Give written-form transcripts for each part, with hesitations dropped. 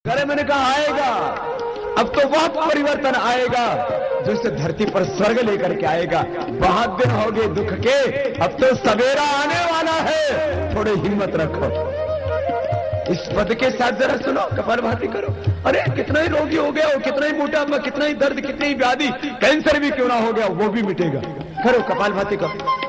अरे मैंने कहा आएगा, अब तो वह परिवर्तन आएगा जो इस धरती पर स्वर्ग लेकर के आएगा। बहुत दिन हो गए दुख के, अब तो सवेरा आने वाला है, थोड़े हिम्मत रखो। इस पद के साथ जरा सुनो, कपालभाति करो। अरे कितना ही रोगी हो गया हो, कितना ही मोटापा, कितना ही दर्द, कितनी ही व्याधि, कैंसर भी क्यों ना हो गया, वो भी मिटेगा। करो कपालभाति करो।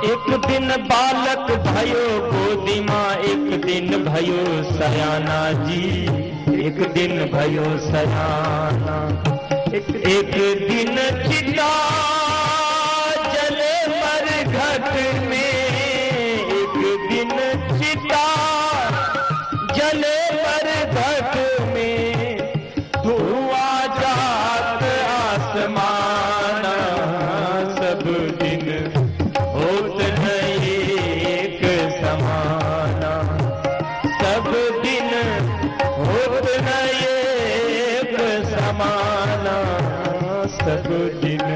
एक दिन बालक भयो गोदी माँ, एक दिन भयो सयाना जी, एक दिन भयो सयाना। एक दिन चिता जले मरघट में, एक दिन चिता जले मरघट में, धुआं जात आसमान, सब दिन होत नहीं एक समाना, सब दिन होत नहीं एक समाना, सब दिन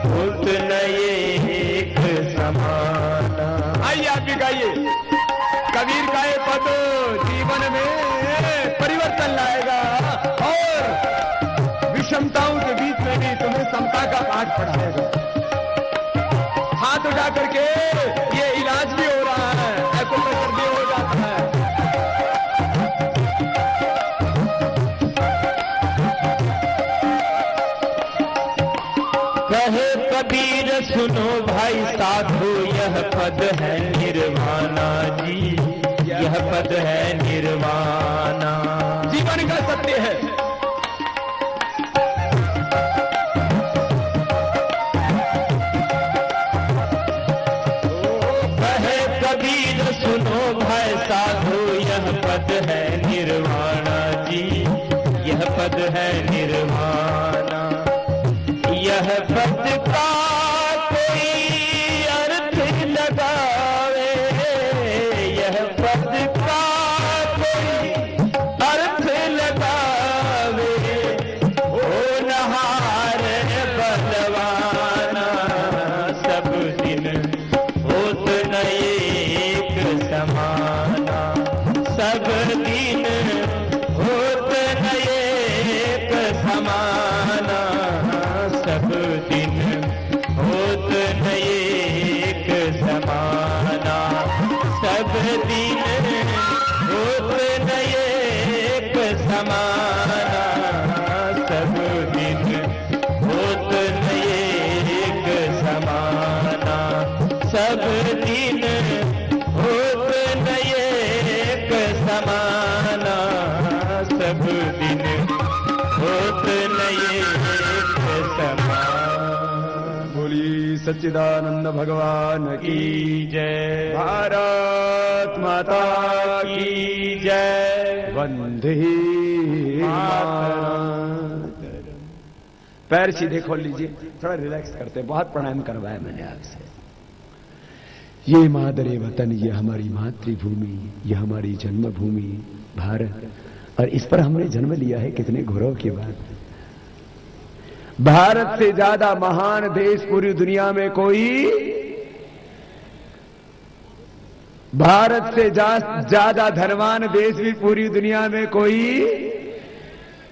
होत नहीं एक समाना। आइए आप भी गाइए, कबीर का ये पद जीवन में परिवर्तन लाएगा और विषमताओं के बीच में भी तुम्हें समता का पाठ पढ़ाएगा। हाथ उठा करके ये इलाज भी हो रहा है, एक्यूप्रेशर भी हो जाता है। कहे कबीर सुनो भाई साधु, यह पद है निर्वाणा जी, यह पद है निर्वाणा। जीवन का सत्य है। कबीर सुनो भाई साधु, यह पद है निर्वाणा जी, यह पद है निर्वाणा। यह पद का कोई अर्थ लगावे, यह पद का कोई अर्थ लगावे, होनहार बलवाना, सब दिन होत एक समाना, सब दिन होत एक समाना, सब दिन होत एक समाना, सब दिन होत एक समाना, सब दिन होत एक समाना, सब दिन होत एक समाना, सब दिन होत एक समान। बोली सच्चिदानंद भगवान की जय, भारत माता की जय, वंदे मातरम। पैर सीधे खोल लीजिए, थोड़ा रिलैक्स करते हैं, बहुत प्राणायाम करवाया मैंने आपसे। ये मादरे वतन, ये हमारी मातृभूमि, ये हमारी जन्मभूमि भारत, और इस पर हमने जन्म लिया है कितने गौरव की बात। भारत से ज्यादा महान देश पूरी दुनिया में कोई, भारत से ज्यादा धनवान देश भी पूरी दुनिया में कोई।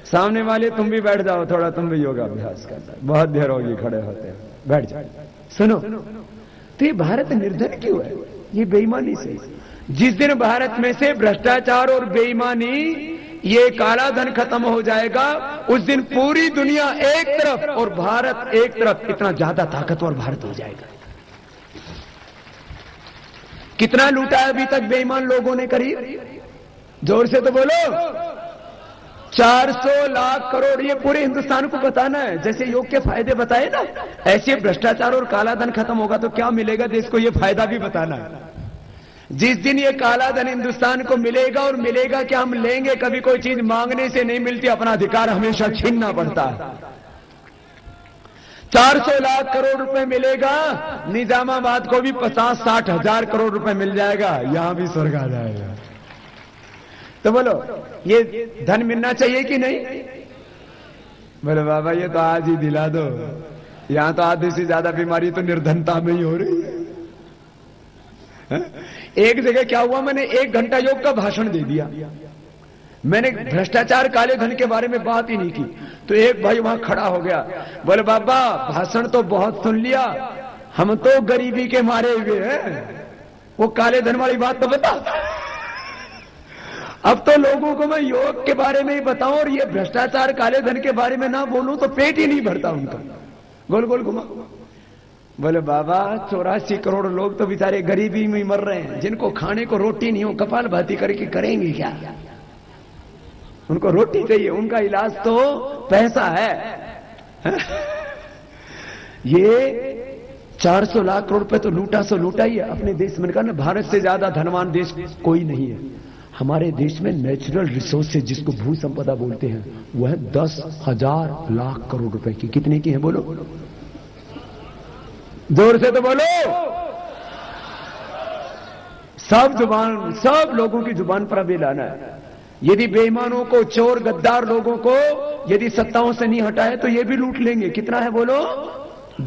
सामने वाले तुम भी बैठ जाओ, थोड़ा तुम भी योगा अभ्यास करना, बहुत देर होगी खड़े होते हैं, बैठ जाओ। सुनो, तो ये भारत निर्धन क्यों है? ये बेईमानी से। जिस दिन भारत में से भ्रष्टाचार और बेईमानी, ये काला धन खत्म हो जाएगा, उस दिन पूरी दुनिया एक तरफ और भारत एक तरफ, इतना ज्यादा ताकतवर भारत हो जाएगा। कितना लूटा है अभी तक बेईमान लोगों ने? करीब, जोर से तो बोलो, 400 लाख करोड़। ये पूरे हिंदुस्तान को बताना है। जैसे योग के फायदे बताए ना, ऐसे भ्रष्टाचार और काला धन खत्म होगा तो क्या मिलेगा देश को, ये फायदा भी बताना है। जिस दिन ये काला धन हिंदुस्तान को मिलेगा, और मिलेगा क्या, हम लेंगे, कभी कोई चीज मांगने से नहीं मिलती, अपना अधिकार हमेशा छीनना पड़ता है। 400 लाख करोड़ रुपए मिलेगा, निजामाबाद को भी 50-60 हजार करोड़ रुपए मिल जाएगा, यहां भी स्वर्ग आ जाएगा। तो बोलो, ये धन मिलना चाहिए कि नहीं? बोले बाबा ये तो आज ही दिला दो। यहां तो आधे से ज्यादा बीमारी तो निर्धनता में ही हो रही है। एक जगह क्या हुआ, मैंने 1 घंटा योग का भाषण दे दिया। मैंने भ्रष्टाचार काले धन के बारे में बात ही नहीं की। तो एक भाई वहां खड़ा हो गया, बोले बाबा भाषण तो बहुत सुन लिया, हम तो गरीबी के मारे हुए हैं, वो काले धन वाली बात तो बता। अब तो लोगों को मैं योग के बारे में ही बताऊं और ये भ्रष्टाचार काले धन के बारे में ना बोलूं तो पेट ही नहीं भरता उनका। गोल गोल घुमा। बोले बाबा 84 करोड़ लोग तो बेचारे गरीबी में मर रहे हैं, जिनको खाने को रोटी नहीं हो, कपाल भाती करके करेंगे क्या? उनको रोटी चाहिए, उनका इलाज तो पैसा है। ये 400 लाख करोड़ रुपए तो लूटा सो लूटा ही है अपने देश में। कहा ना, भारत से ज्यादा धनवान देश कोई नहीं है। हमारे देश में नेचुरल रिसोर्सेज जिसको भू संपदा बोलते हैं वह 10,000 लाख करोड़ रुपए की। कितने की है बोलो? जोर से तो बोलो। सब लोगों की जुबान पर अभी लाना है। यदि बेईमानों को, चोर गद्दार लोगों को यदि सत्ताओं से नहीं हटाए तो ये भी लूट लेंगे। कितना है बोलो?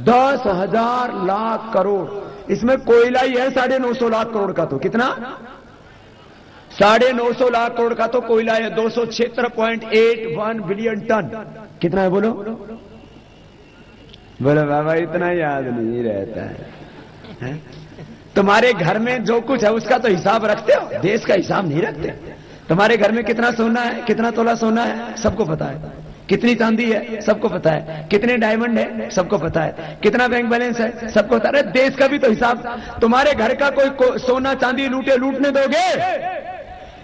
10,000 लाख करोड़। इसमें कोयला ही है 950 लाख करोड़ का। तो कितना? 950 लाख करोड़ का तो कोयला है। 276.81 बिलियन टन। कितना है बोलो? बोलो बाबा इतना याद नहीं रहता है? तुम्हारे घर में जो कुछ है उसका तो हिसाब रखते हो, देश का हिसाब नहीं रखते। तुम्हारे घर में कितना सोना है, कितना तोला सोना है, सबको पता है। कितनी चांदी है, सबको पता है। कितने डायमंड है, सबको पता है। कितना बैंक बैलेंस है, सबको पता है। देश का भी तो हिसाब। तुम्हारे घर का कोई सोना चांदी लूटने दोगे?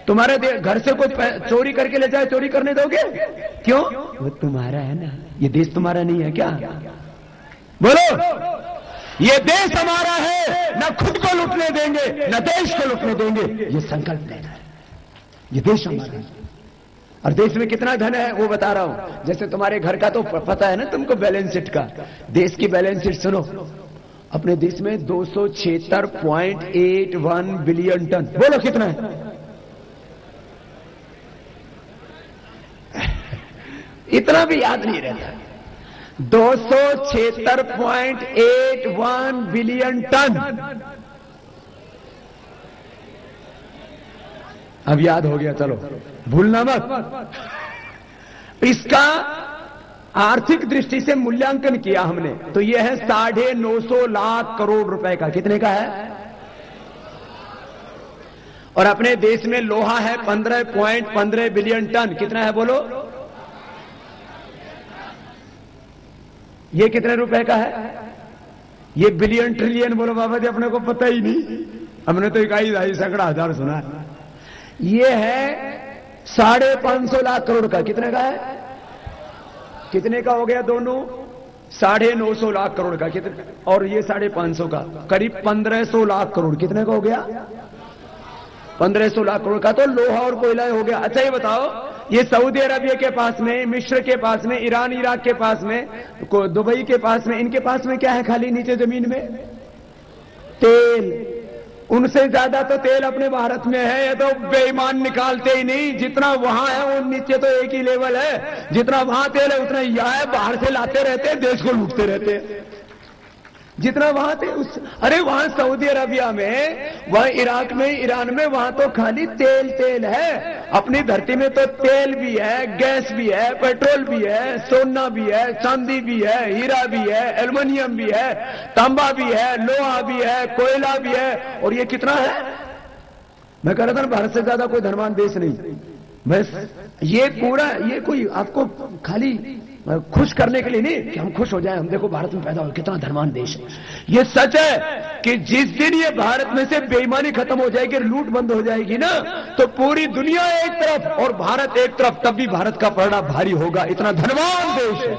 तुम्हारे घर से कोई चोरी करके ले जाए, चोरी करने दोगे? क्यों? वो तुम्हारा है ना। ये देश तुम्हारा नहीं है क्या? बोलो, ये देश हमारा है। ना खुद को लूटने देंगे, ना देश को लूटने देंगे। ये संकल्प लेना है। ये देश हमारा है। और देश में कितना धन है वो बता रहा हूं। जैसे तुम्हारे घर का तो पता है ना तुमको, बैलेंस शीट का। देश की बैलेंस शीट सुनो। अपने देश में 276.81 बिलियन टन। बोलो कितना है? इतना भी याद नहीं रहता। 276.81 बिलियन टन। अब याद हो गया, चलो भूलना मत। इसका आर्थिक दृष्टि से मूल्यांकन किया हमने तो यह है 950 लाख करोड़ रुपए का। कितने का है? और अपने देश में लोहा है 15.15 बिलियन टन। कितना है बोलो? ये कितने रुपए का है? ये बिलियन ट्रिलियन बोलो बाबा जी, अपने को पता ही नहीं। हमने तो इकाई ढाई सैकड़ा हजार सुना है। ये है 550 लाख करोड़ का। कितने का है? कितने का हो गया दोनों? 950 लाख करोड़ का। कितने? और ये 550 का, करीब 1500 लाख करोड़। कितने का हो गया? 1500 लाख करोड़ का तो लोहा और कोयला हो गया। अच्छा ये बताओ, ये सऊदी अरबिया के पास में, मिस्र के पास में, ईरान इराक के पास में, दुबई के पास में, इनके पास में क्या है खाली नीचे जमीन में? तेल। उनसे ज्यादा तो तेल अपने भारत में है। ये तो बेईमान निकालते ही नहीं। जितना वहां है वो नीचे तो एक ही लेवल है। जितना वहां तेल है उतना यहां है। बाहर से लाते रहते हैं, देश को लूटते रहते हैं। जितना वहां थे अरे वहां सऊदी अरबिया में, वहां इराक में, ईरान में, वहां तो खाली तेल है। अपनी धरती में तो तेल भी है, गैस भी है, पेट्रोल भी है, सोना भी है, चांदी भी है, हीरा भी है, एल्युमिनियम भी है, तांबा भी है, लोहा भी है, कोयला भी है। और ये कितना है? मैं कह रहा था ना, भारत से ज्यादा कोई धनवान देश नहीं। बस ये पूरा, ये कोई आपको खाली खुश करने के लिए नहीं कि हम खुश हो जाएं, हम देखो भारत में पैदा हो, कितना धनवान देश है। ये सच है कि जिस दिन ये भारत में से बेईमानी खत्म हो जाएगी, लूट बंद हो जाएगी ना, तो पूरी दुनिया एक तरफ और भारत एक तरफ, तब भी भारत का पलड़ा भारी होगा। इतना धनवान देश है।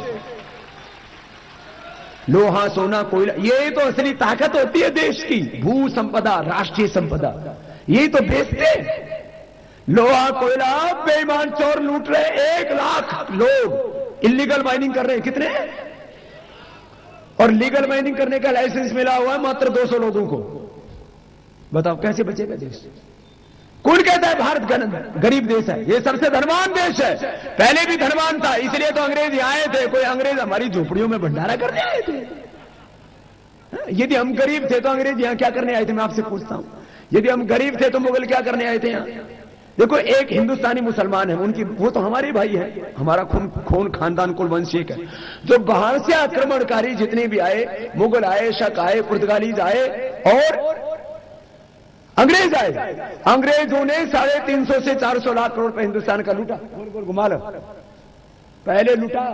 लोहा, सोना, कोयला, ये तो असली ताकत होती है देश की। भू संपदा, राष्ट्रीय संपदा, यही तो बेचते। लोहा, कोयला, बेईमान चोर लूट रहे। 1 लाख लोग इलीगल माइनिंग कर रहे हैं। कितने? और लीगल माइनिंग करने का लाइसेंस मिला हुआ है मात्र 200 लोगों को। बताओ कैसे बचेगा देश? कौन कहता है भारत गरीब देश है? ये सबसे धनवान देश है। पहले भी धनवान था, इसलिए तो अंग्रेज यहाँ आए थे। कोई अंग्रेज हमारी झोपड़ियों में भंडारा करने आए थे? यदि हम गरीब थे तो अंग्रेज यहाँ क्या करने आए थे? मैं आपसे पूछता हूं, यदि हम गरीब थे तो मुगल क्या करने आए थे यहाँ? देखो, एक हिंदुस्तानी मुसलमान है, उनकी वो तो हमारे भाई है, हमारा खून खानदान कुल वंश एक है। जो बाहर से आक्रमणकारी जितने भी आए, मुगल आए, शक आए, पुर्तगालीज आए और अंग्रेज आए, अंग्रेजों ने 350 से 400 लाख करोड़ रुपए हिंदुस्तान का लूटा। गोल गोल घुमा लो। पहले लूटा,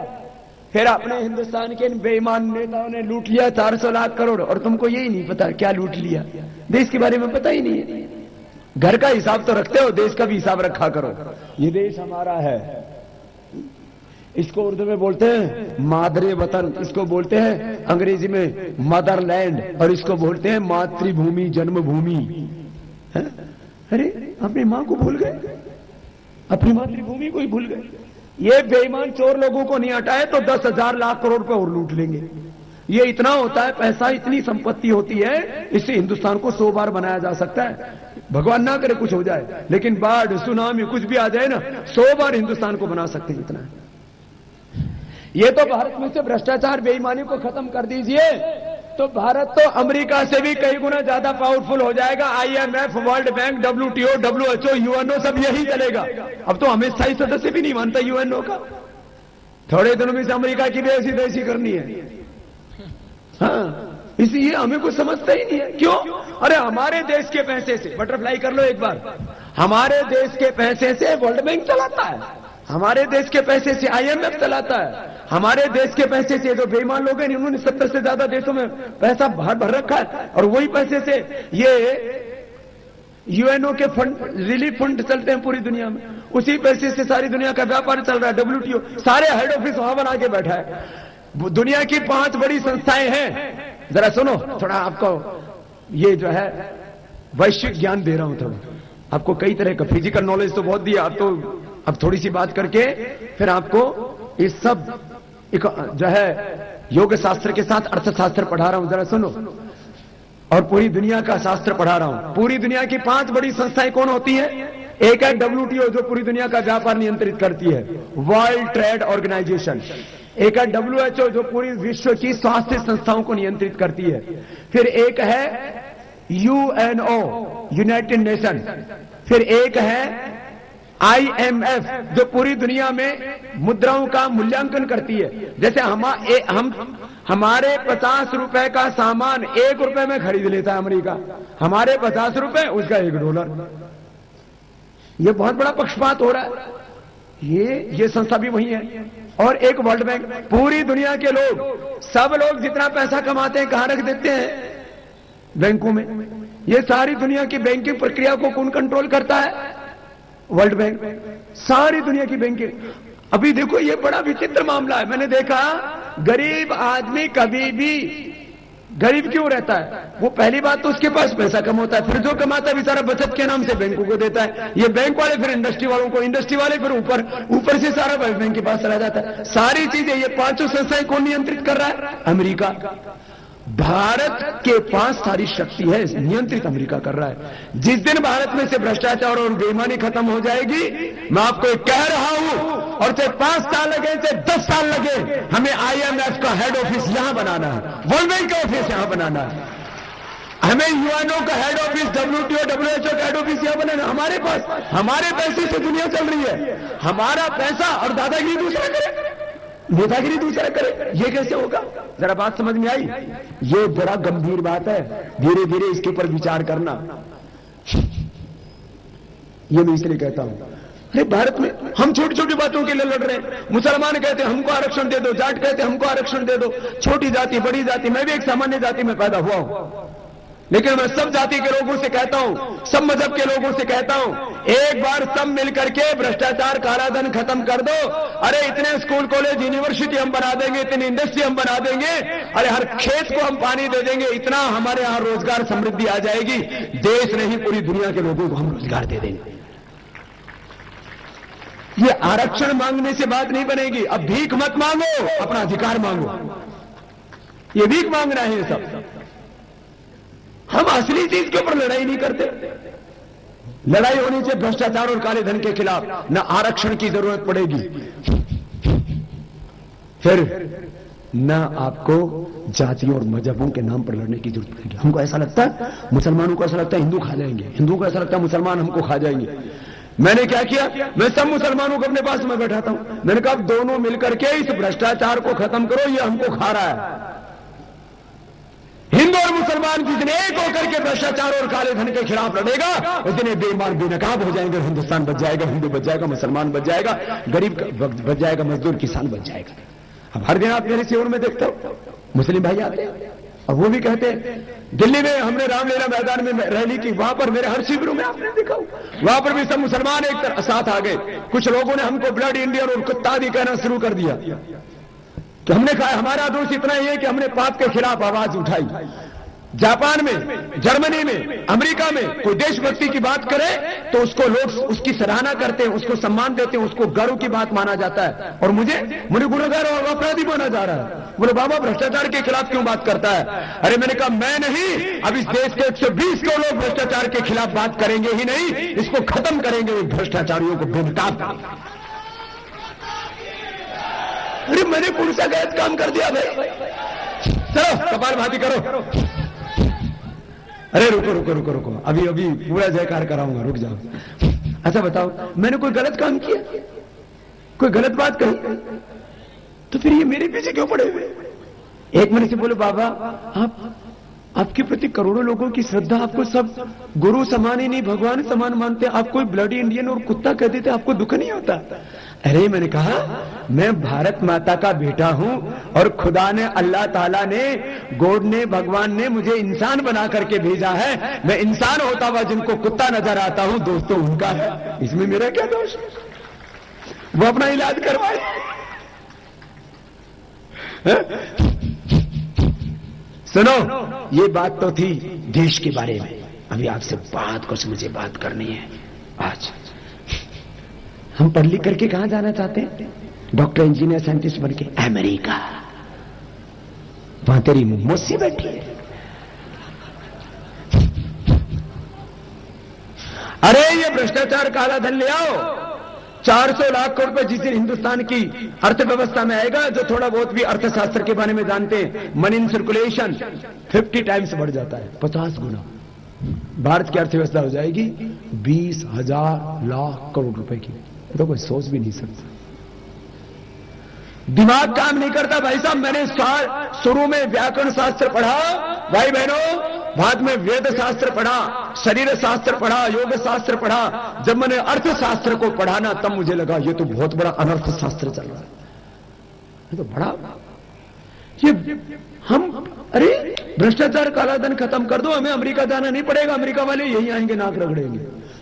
फिर अपने हिंदुस्तान के बेईमान नेताओं ने लूट लिया 400 लाख करोड़, और तुमको यही नहीं पता क्या लूट लिया। देश के बारे में पता ही नहीं है। घर का हिसाब तो रखते हो, देश का भी हिसाब रखा करो। ये देश हमारा है, इसको उर्दू में बोलते हैं मादरे वतन, इसको बोलते हैं अंग्रेजी में मदरलैंड, और इसको बोलते हैं मातृभूमि, जन्मभूमि। अरे अपनी मां को भूल गए, अपनी मातृभूमि को ही भूल गए। ये बेईमान चोर लोगों को नहीं हटाए तो 10,000 लाख करोड़ रुपए और लूट लेंगे। ये इतना होता है पैसा, इतनी संपत्ति होती है, इससे हिंदुस्तान को 100 बार बनाया जा सकता है। भगवान ना करे कुछ हो जाए, लेकिन बाढ़, सुनामी कुछ भी आ जाए ना, 100 बार हिंदुस्तान को बना सकते हैं। इतना ये तो भारत में से भ्रष्टाचार, बेईमानी को खत्म कर दीजिए तो भारत तो अमेरिका से भी कई गुना ज्यादा पावरफुल हो जाएगा। IMF, world bank, WTO, WHO, UNO सब यही चलेगा। अब तो हमें स्थायी सदस्य भी नहीं मानता UNO का। थोड़े दिनों में से अमेरिका की भी ऐसी तैसी करनी है। हाँ, इसलिए हमें कुछ समझता ही नहीं है। क्यों? अरे हमारे देश के पैसे से, बटरफ्लाई कर लो एक बार, हमारे देश के पैसे से वर्ल्ड बैंक चलाता है, हमारे देश के पैसे से IMF चलाता है, हमारे देश के पैसे से जो बेईमान लोग हैं इन्होंने 70 से ज्यादा देशों में पैसा भर रखा है, और वही पैसे से ये UNO के फंड, रिलीफ फंड चलते हैं पूरी दुनिया में। उसी पैसे से सारी दुनिया का व्यापार चल रहा है। WTO सारे हेड ऑफिस वहां बना के बैठा है। दुनिया की 5 बड़ी संस्थाएं हैं। जरा सुनो, थोड़ा आपको ये जो है वैश्विक ज्ञान दे रहा हूं थोड़ा आपको। कई तरह का फिजिकल नॉलेज तो बहुत दिया, अब थोड़ी सी बात करके फिर आपको इस सब एक जो है योग शास्त्र के साथ अर्थशास्त्र पढ़ा रहा हूं। जरा सुनो, और पूरी दुनिया का शास्त्र पढ़ा रहा हूं। पूरी दुनिया की 5 बड़ी संस्थाएं कौन होती है? एक है WTO जो पूरी दुनिया का व्यापार नियंत्रित करती है, वर्ल्ड ट्रेड ऑर्गेनाइजेशन। एक है WHO जो पूरी विश्व की स्वास्थ्य संस्थाओं को नियंत्रित करती है। फिर एक है UNO, यूनाइटेड नेशन। फिर एक है IMF जो पूरी दुनिया में मुद्राओं का मूल्यांकन करती है। जैसे हमारे 50 रुपए का सामान 1 रुपए में खरीद लेता है अमेरिका, हमारे 50 रुपए उसका $1। ये बहुत बड़ा पक्षपात हो रहा है। ये संस्था भी वही है। और एक वर्ल्ड बैंक। पूरी दुनिया के लोग, सब लोग जितना पैसा कमाते हैं कहां रख देते हैं? बैंकों में। ये सारी दुनिया की बैंकिंग प्रक्रिया को कौन कंट्रोल करता है? World bank. सारी दुनिया की बैंकिंग। अभी देखो ये बड़ा विचित्र मामला है। मैंने देखा गरीब आदमी कभी भी गरीब क्यों रहता है? वो पहली बात तो उसके पास पैसा कम होता है, फिर जो कमाता है बेचारा बचत के नाम से बैंकों को देता है। ये बैंक वाले फिर इंडस्ट्री वालों को, इंडस्ट्री वाले फिर ऊपर से सारा बैंक के पास चला जाता है। सारी चीजें ये 5 संस्थाएं कौन नियंत्रित कर रहा है? अमेरिका। भारत के पास सारी शक्ति है, नियंत्रित अमेरिका कर रहा है। जिस दिन भारत में से भ्रष्टाचार और बेईमानी खत्म हो जाएगी, मैं आपको कह रहा हूं, और चाहे 5 साल लगे चाहे 10 साल लगे, हमें IMF का हेड ऑफिस यहां बनाना है, वर्ल्ड बैंक का ऑफिस यहां बनाना है, हमें UNO का हेड ऑफिस, WTO, WHO का हेड ऑफिस यहां बनाना। हमारे पास, हमारे पैसे से दुनिया चल रही है। हमारा पैसा और दादागिरी दूसरा करे, नेतागिरी दूसरा करे, ये कैसे होगा? जरा बात समझ में आई? ये बड़ा गंभीर बात है। धीरे धीरे इसके ऊपर विचार करना। ये मैं इसलिए कहता हूं, अरे भारत में हम छोटी छोटी बातों के लिए लड़ रहे हैं। मुसलमान कहते हैं हमको आरक्षण दे दो, जाट कहते हैं हमको आरक्षण दे दो, छोटी जाति बड़ी जाति। मैं भी एक सामान्य जाति में पैदा हुआ हूं, लेकिन मैं सब जाति के लोगों से कहता हूं, सब मजहब के लोगों से कहता हूं, एक बार सब मिलकर के भ्रष्टाचार, कालाधन खत्म कर दो। अरे इतने स्कूल, कॉलेज, यूनिवर्सिटी हम बना देंगे, इतनी इंडस्ट्री हम बना देंगे, अरे हर खेत को हम पानी दे देंगे, इतना हमारे यहां रोजगार समृद्धि आ जाएगी। देश नहीं पूरी दुनिया के लोगों को हम रोजगार दे देंगे। ये आरक्षण मांगने से बात नहीं बनेगी। अब भीख मत मांगो, अपना अधिकार मांगो। ये भीख मांगना है ये सब। हम असली चीज के ऊपर लड़ाई नहीं करते। लड़ाई होनी चाहिए भ्रष्टाचार और काले धन के खिलाफ, न आरक्षण की जरूरत पड़ेगी, फिर न आपको जातियों और मजहबों के नाम पर लड़ने की जरूरत पड़ेगी। हमको ऐसा लगता है, मुसलमानों को ऐसा लगता है हिंदू खा जाएंगे, हिंदुओं को ऐसा लगता है मुसलमान हमको खा जाएंगे। मैंने क्या किया, मैं सब मुसलमानों को अपने पास में बैठाता हूं, मैंने कहा दोनों मिलकर के इस भ्रष्टाचार को खत्म करो, ये हमको खा रहा है। हिंदू और मुसलमान जिस दिन एक होकर के भ्रष्टाचार और काले धन के खिलाफ लड़ेगा, उस दिन बेईमान बेनकाब हो जाएंगे, हिंदुस्तान बच जाएगा, हिंदू बच जाएगा, मुसलमान बच जाएगा, गरीब बच जाएगा, मजदूर किसान बच जाएगा। अब हर दिन आप मेरे सीवर में देखते हो मुस्लिम भाई आते हैं और वो भी कहते हैं, दिल्ली में हमने रामलीला मैदान में रैली की, वहां पर मेरे हर शिविरों में आपने देखा, वहां पर भी सब मुसलमान एक तरह साथ आ गए। कुछ लोगों ने हमको ब्लड इंडियन और कुत्ता आदि कहना शुरू कर दिया, तो हमने कहा हमारा दोष इतना ही है कि हमने पाप के खिलाफ आवाज उठाई। जापान में, जर्मनी में, अमेरिका में कोई देशभक्ति की बात करे तो उसको लोग उसकी सराहना करते हैं, उसको सम्मान देते हैं, उसको गर्व की बात माना जाता है, और मुझे गुनहगार और अपराधी माना जा रहा है। बोले बाबा भ्रष्टाचार के खिलाफ क्यों बात करता है? अरे मैंने कहा मैं नहीं, अब इस देश के 120 करोड़ लोग भ्रष्टाचार के खिलाफ बात करेंगे ही नहीं, इसको खत्म करेंगे, भ्रष्टाचारियों को बेनकाब करेंगे। अरे मैंने कौन सा गलत काम कर दिया भाई? चलो कपाल भाती करो। अरे रुको रुको रुको रुको, अभी अभी पूरा जयकार कराऊंगा, रुक जाओ। अच्छा बताओ, मैंने कोई गलत काम किया, कोई गलत बात कही, तो फिर ये मेरे पीछे क्यों पड़े हुए? एक मनुष्य बोले बाबा आपके प्रति करोड़ों लोगों की श्रद्धा, आपको सब गुरु समान ही नहीं भगवान समान मानते, आप कोई ब्लडी इंडियन और कुत्ता कह देते, आपको दुख नहीं होता? अरे मैंने कहा मैं भारत माता का बेटा हूं और खुदा ने, अल्लाह ताला ने, गॉड ने, भगवान ने मुझे इंसान बना करके भेजा है। मैं इंसान होता हुआ जिनको कुत्ता नजर आता हूं, दोस्तों उनका है, इसमें मेरा क्या दोष? वो अपना इलाज करवाए। सुनो, ये बात तो थी देश के बारे में, अभी आपसे बात कुछ मुझे बात करनी है। आज हम पढ़ लिख करके कहां जाना चाहते हैं? डॉक्टर, इंजीनियर, साइंटिस्ट बन के अमेरिका। वहां तेरी मौसी बैठी है। अरे ये भ्रष्टाचार काला धन ले आओ, 400 लाख करोड़ रुपए जिस दिन हिंदुस्तान की अर्थव्यवस्था में आएगा, जो थोड़ा बहुत भी अर्थशास्त्र के बारे में जानते हैं, मनी इन सर्कुलेशन 50 टाइम्स बढ़ जाता है, 50 गुना। भारत की अर्थव्यवस्था हो जाएगी 20,000 लाख करोड़ रुपए की, तो कोई सोच भी नहीं सकता। दिमाग काम नहीं करता भाई साहब। मैंने शुरू में व्याकरण शास्त्र पढ़ा भाई बहनों, बाद में वेद शास्त्र पढ़ा, शरीर शास्त्र पढ़ा, योग शास्त्र पढ़ा। जब मैंने अर्थशास्त्र को पढ़ा ना, तब मुझे लगा ये तो बहुत बड़ा अनर्थ शास्त्र चल रहा है, ये तो बड़ा, ये हम, अरे भ्रष्टाचार काला धन खत्म कर दो, हमें अमेरिका जाना नहीं पड़ेगा, अमेरिका वाले यही आएंगे, नाक रगड़ेंगे।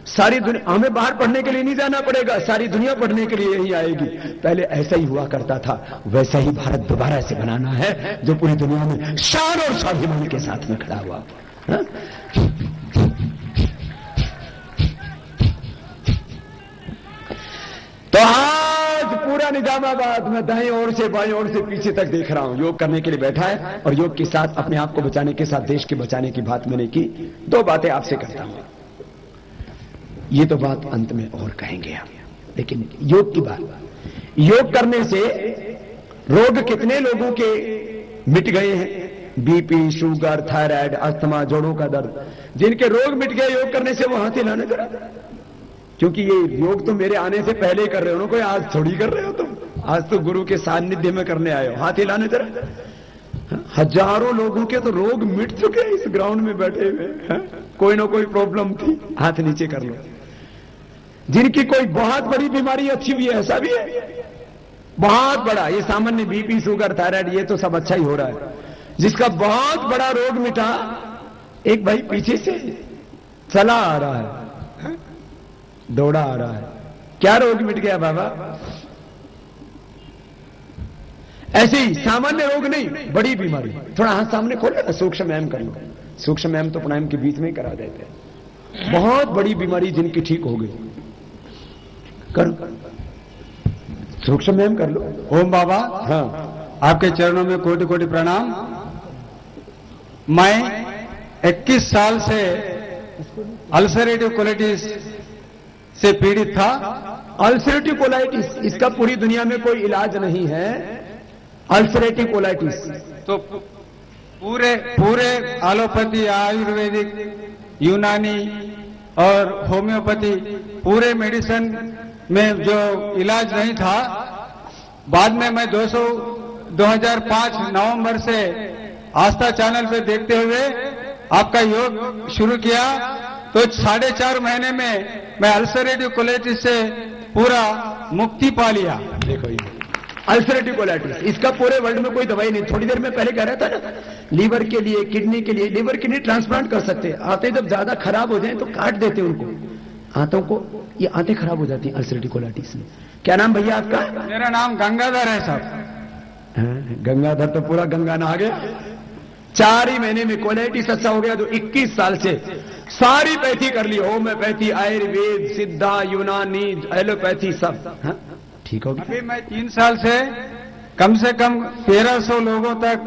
सारी दुनिया, हमें बाहर पढ़ने के लिए नहीं जाना पड़ेगा, सारी दुनिया पढ़ने के लिए यही आएगी। पहले ऐसा ही हुआ करता था, वैसा ही भारत दोबारा से बनाना है, जो पूरी दुनिया में शान और स्वाभिमान के साथ में खड़ा हुआ। हा? तो आज पूरा निजामाबाद में दाईं ओर से बाईं ओर से पीछे तक देख रहा हूं, योग करने के लिए बैठा है, और योग के साथ अपने आप को बचाने के साथ देश के बचाने की बात मैंने की। दो बातें आपसे करता हूं, ये तो बात अंत में और कहेंगे हम, लेकिन योग की बात। योग करने से रोग कितने लोगों के मिट गए हैं? बीपी, शुगर, थायराइड, अस्थमा, जोड़ों का दर्द, जिनके रोग मिट गए योग करने से, वो हाथ हिलाने जरा, क्योंकि ये योग तो मेरे आने से पहले ही कर रहे हो ना, कोई आज थोड़ी कर रहे हो तुम, आज तो गुरु के सानिध्य में करने आए हो। हाथ हिलाने जरा। हजारों लोगों के तो रोग मिट चुके हैं इस ग्राउंड में बैठे हुए, कोई ना कोई प्रॉब्लम थी, हाथ नीचे कर लो। जिनकी कोई बहुत बड़ी बीमारी अच्छी भी है, ऐसा भी है, बहुत बड़ा, ये सामान्य बीपी, शुगर, थायराइड, ये तो सब अच्छा ही हो रहा है। जिसका बहुत बड़ा रोग मिटा, एक भाई पीछे से चला आ रहा है, दौड़ा आ रहा है, क्या रोग मिट गया बाबा? ऐसे ही सामान्य रोग नहीं, बड़ी बीमारी। थोड़ा हाथ सामने खोलो ना, सूक्ष्म व्यायाम कर लो। सूक्ष्म व्यायाम तो प्राणायाम के बीच में ही करा देते हैं। बहुत बड़ी बीमारी जिनकी ठीक हो गई, करो सूक्ष्म व्यायाम कर लो। ओम बाबा, हाँ, आपके चरणों में कोटि कोटि प्रणाम। मैं 21 साल से अल्सरेटिव कोलाइटिस से पीड़ित था। अल्सरेटिव कोलाइटिस, इसका पूरी दुनिया में कोई इलाज नहीं है। अल्सरेटिव कोलाइटिस तो पूरे एलोपैथी, आयुर्वेदिक, यूनानी और होम्योपैथी पूरे मेडिसिन में जो इलाज नहीं था, बाद में मैं 2005 नवंबर से आस्था चैनल पे देखते हुए आपका योग शुरू किया, तो 4.5 महीने में मैं अल्सरेटिव कोलाइटिस से पूरा मुक्ति पा लिया। देखो ये अल्सरेटिव कोलाइटिस, इसका पूरे वर्ल्ड में कोई दवाई नहीं। थोड़ी देर में पहले कह रहा था ना, लीवर के लिए, किडनी के लिए, लीवर किडनी ट्रांसप्लांट कर सकते हैं। आंतें जब ज्यादा खराब हो जाए तो काट देते हैं उनको, आंतों को, ये आंतें खराब हो जाती हैं अल्सरेटिव कोलाइटिस में। क्या नाम भैया आपका? मेरा नाम गंगाधर है साहब। गंगाधर तो पूरा गंगा नहा गया। 4 ही महीने में कोलाइटिस अच्छा हो गया, तो 21 साल से सारी पैथी कर ली, होम्योपैथी, आयुर्वेद, सिद्धा, यूनानी, एलोपैथी, सब ठीक हो गया। अभी मैं 3 साल से कम 1300 लोगों तक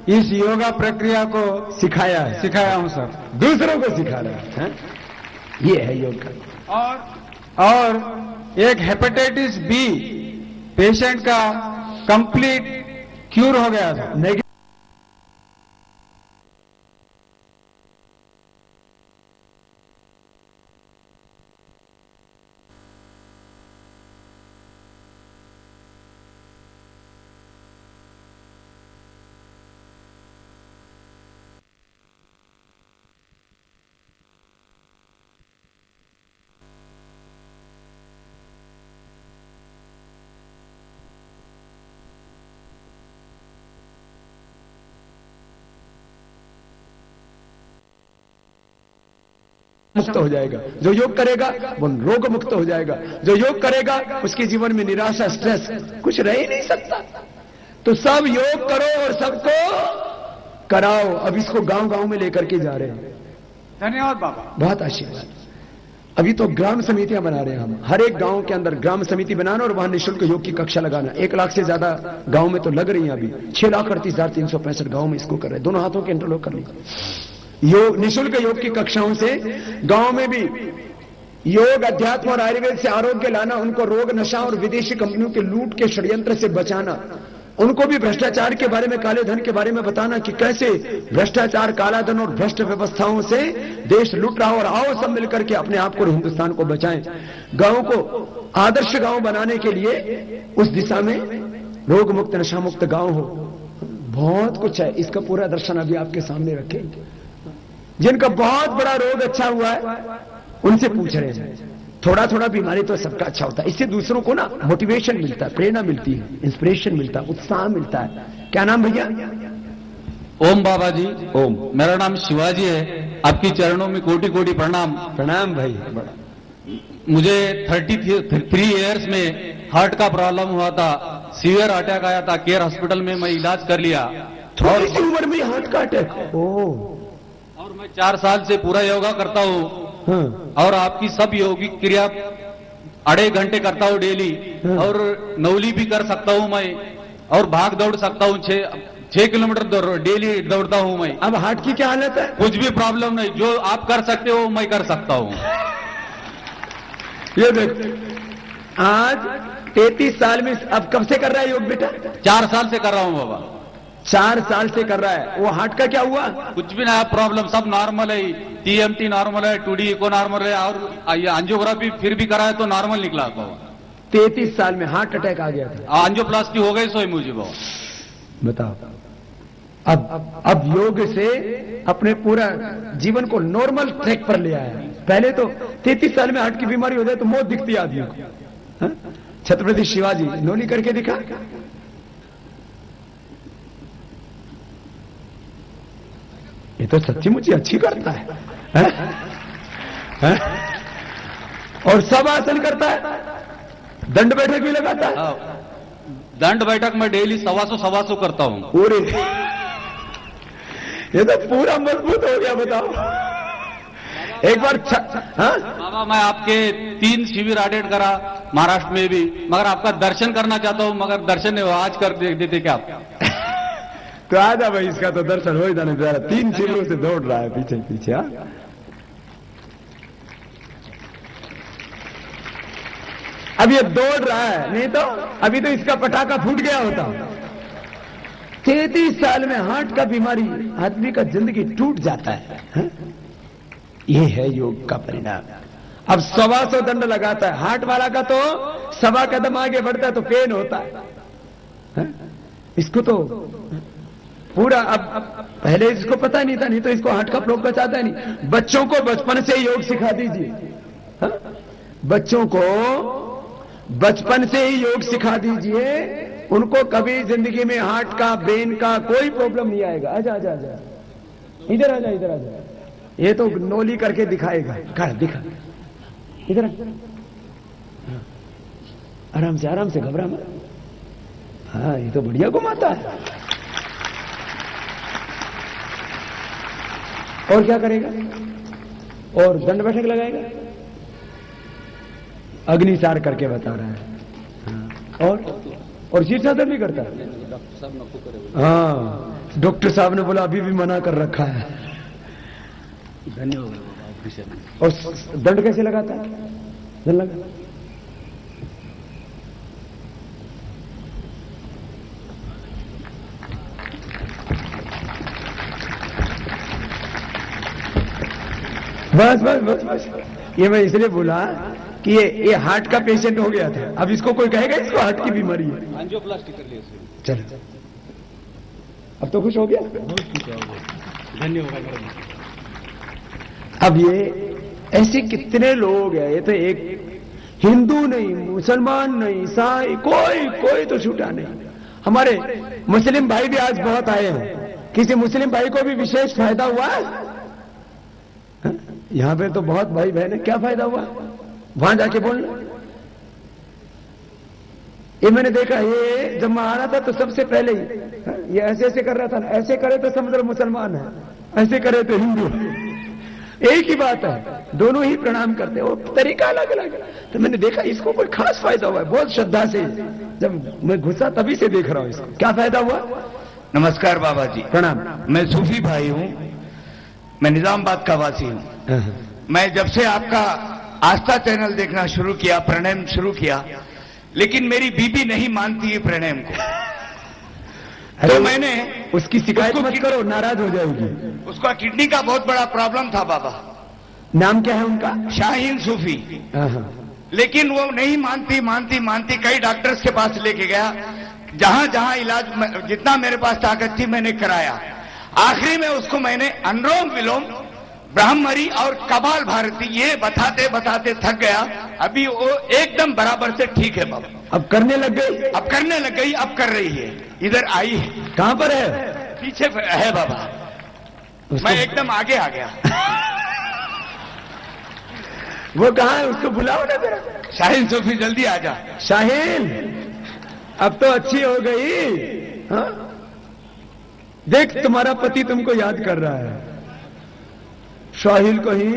इस योगा प्रक्रिया को सिखाया हूं सर। दूसरों को सिखा रहा है। ये है योग का। और एक हेपेटाइटिस बी पेशेंट का कंप्लीट क्यूर हो गया था। मुक्त हो जाएगा। जो योग करेगा वो रोग मुक्त हो जाएगा। जो योग करेगा उसके जीवन में निराशा, स्ट्रेस कुछ रह ही नहीं सकता। तो सब योग करो और सबको कराओ। अब इसको गांव गांव में लेकर के जा रहे हैं। धन्यवाद बाबा, बहुत आशीर्वाद। अभी तो ग्राम समितियां बना रहे हैं हम। हर एक गांव के अंदर ग्राम समिति बनाना और वहां निःशुल्क योग की कक्षा लगाना। 1 लाख से ज्यादा गांव में तो लग रही है। अभी 6,38,365 गांव में इसको कर रहे हैं। दोनों हाथों के इंटरलॉक कर लीजिए। योग, निःशुल्क योग की कक्षाओं से गांव में भी योग, अध्यात्म और आयुर्वेद से आरोग्य लाना, उनको रोग, नशा और विदेशी कंपनियों के लूट के षड्यंत्र से बचाना, उनको भी भ्रष्टाचार के बारे में, काले धन के बारे में बताना कि कैसे भ्रष्टाचार, काला धन और भ्रष्ट व्यवस्थाओं से देश लूट रहा। और आओ सब मिलकर के अपने आप को और हिंदुस्तान को बचाएं। गांव को आदर्श गांव बनाने के लिए उस दिशा में रोग मुक्त, नशा मुक्त गांव हो। बहुत कुछ है, इसका पूरा दर्शन अभी आपके सामने रखेंगे। जिनका बहुत बड़ा रोग अच्छा हुआ है उनसे पूछ रहे हैं। थोड़ा थोड़ा बीमारी तो सबका अच्छा होता है। इससे दूसरों को ना मोटिवेशन मिलता है, प्रेरणा मिलती है, इंस्पिरेशन मिलता है, उत्साह मिलता है। क्या नाम भैया? ओम बाबा जी। ओम। मेरा नाम शिवाजी है। आपकी चरणों में कोटि कोटि प्रणाम। प्रणाम भाई। मुझे 33 इयर्स में हार्ट का प्रॉब्लम हुआ था, सीवियर अटैक आया था। केयर हॉस्पिटल में मैं इलाज कर लिया। थोड़ी सी उम्र में हार्ट का अटैक? और मैं 4 साल से पूरा योगा करता हूँ। और आपकी सब योगिक क्रिया 2.5 घंटे करता हूँ डेली। और नौली भी कर सकता हूँ मैं, और भाग दौड़ सकता हूँ। 6 किलोमीटर डेली दौड़ता हूँ मैं। अब हार्ट की क्या हालत है? कुछ भी प्रॉब्लम नहीं, जो आप कर सकते हो मैं कर सकता हूँ। ये देख, आज 33 साल में, अब कब से कर रहा है योग बेटा? 4 साल से कर रहा हूँ बाबा। 4 साल से कर रहा है। वो हार्ट का क्या हुआ? कुछ भी ना प्रॉब्लम, सब नॉर्मल है। TMT नॉर्मल है, 2D इको नॉर्मल है, और ये एंजियोग्राफी फिर भी कराया तो नॉर्मल निकला बाबा। 33 साल में हार्ट अटैक आ गया था। एंजियोप्लास्टी हो गई सोई मुझे बाबा। बताओ। अब योग से अपने पूरा जीवन को नॉर्मल ट्रैक पर ले आया। पहले तो 33 साल में हार्ट की बीमारी हो जाए तो मौत दिखती है आदमी को। छत्रपति शिवाजी नोली करके दिखा। ये तो सच्ची मुझे अच्छी करता है, और सब आसन करता है, दंड बैठक भी लगाता है। दंड बैठक में डेली 125 करता हूं। पूरे ये तो पूरा मजबूत हो गया। बताओ एक बार। बाबा मैं आपके 3 शिविर अटेंड करा महाराष्ट्र में भी, मगर आपका दर्शन करना चाहता हूं, मगर दर्शन नहीं हुआ। आज कर देते क्या आप? तो आजा भाई, इसका तो दर्शन हो ही जाने। 3 शिविरों से दौड़ रहा है पीछे पीछे। अब ये दौड़ रहा है, नहीं तो अभी तो इसका पटाखा फूट गया होता। 33 साल में हार्ट का बीमारी, आदमी का जिंदगी टूट जाता है। ये है योग का परिणाम। अब 125 दंड लगाता है, हार्ट वाला का तो 1.25 कदम आगे बढ़ता है तो पेन होता है। इसको तो पूरा, अब पहले इसको पता नहीं था, नहीं तो इसको हार्ट का प्रॉब्लम बचाता नहीं। बच्चों को बचपन से योग सिखा दीजिए। बच्चों को बचपन से ही योग सिखा दीजिए, उनको कभी जिंदगी में हार्ट का, ब्रेन का कोई प्रॉब्लम नहीं आएगा। आजा आजा आजा, इधर आजा, इधर आजा। ये तो नोली करके दिखाएगा। कर दिखा, इधर आराम से घबरा मत। हाँ, ये तो बढ़िया घुमाता है। और क्या करेगा? और दंड बैठक लगाएगा, अग्निसार करके बता रहा है। हाँ। और शीर्षासन भी करता है। हाँ, डॉक्टर साहब ने बोला अभी भी मना कर रखा है। धन्यवाद। और दंड कैसे लगाता है? दंड लगा, बस। ये मैं इसलिए बोला कि ये हार्ट का पेशेंट हो गया था। अब इसको कोई कहेगा इसको हार्ट की बीमारी है। एंजियोप्लास्टी कर लिया। चलो, अब तो खुश हो गया। धन्यवाद। अब ये ऐसे कितने लोग हैं, ये तो एक हिंदू नहीं, मुसलमान नहीं, ईसाई, कोई तो छूटा नहीं। हमारे मुस्लिम भाई भी आज बहुत आए हैं। किसी मुस्लिम भाई को भी विशेष फायदा हुआ है? यहां पे तो बहुत भाई बहन है, क्या फायदा हुआ? वहां जाके बोलना। ये मैंने देखा, ये जब मैं आ रहा था तो सबसे पहले ही ये ऐसे कर रहा था। ऐसे करे तो समझ लो मुसलमान है, ऐसे करे तो हिंदू है। एक ही बात है, दोनों ही प्रणाम करते हैं, वो तरीका अलग अलग। तो मैंने देखा इसको कोई खास फायदा हुआ है, बहुत श्रद्धा से। जब मैं घुसा तभी से देख रहा हूं इसको। क्या फायदा हुआ? नमस्कार बाबा जी। प्रणाम। मैं सूफी भाई हूँ, मैं निजामाबाद का वासी हूँ। मैं जब से आपका आस्था चैनल देखना शुरू किया, प्राणायाम शुरू किया, लेकिन मेरी बीबी नहीं मानती है प्राणायाम को। तो मैंने उसकी शिकायत मत करो, नाराज हो जाएगी। उसका किडनी का बहुत बड़ा प्रॉब्लम था बाबा। नाम क्या है उनका? शाहीन सूफी। लेकिन वो नहीं मानती। कई डॉक्टर्स के पास लेके गया, जहां इलाज जितना मेरे पास ताकत थी मैंने कराया। आखिरी में उसको मैंने अनुलोम विलोम, ब्राह्मरी और कपाल भारती ये बताते थक गया। अभी वो एकदम बराबर से ठीक है बाबा। अब करने लग गई? अब करने लग गई, अब कर रही है। इधर आई है। कहां पर है? पीछे है बाबा। मैं एकदम आगे आ गया। वो कहां है? उसको बुलाओ ना जरा। शाहीन सूफी जल्दी आ जा। शाहीन, अब तो अच्छी हो गई। हाँ? देख, तुम्हारा पति तुमको याद कर रहा है। शाहीन को ही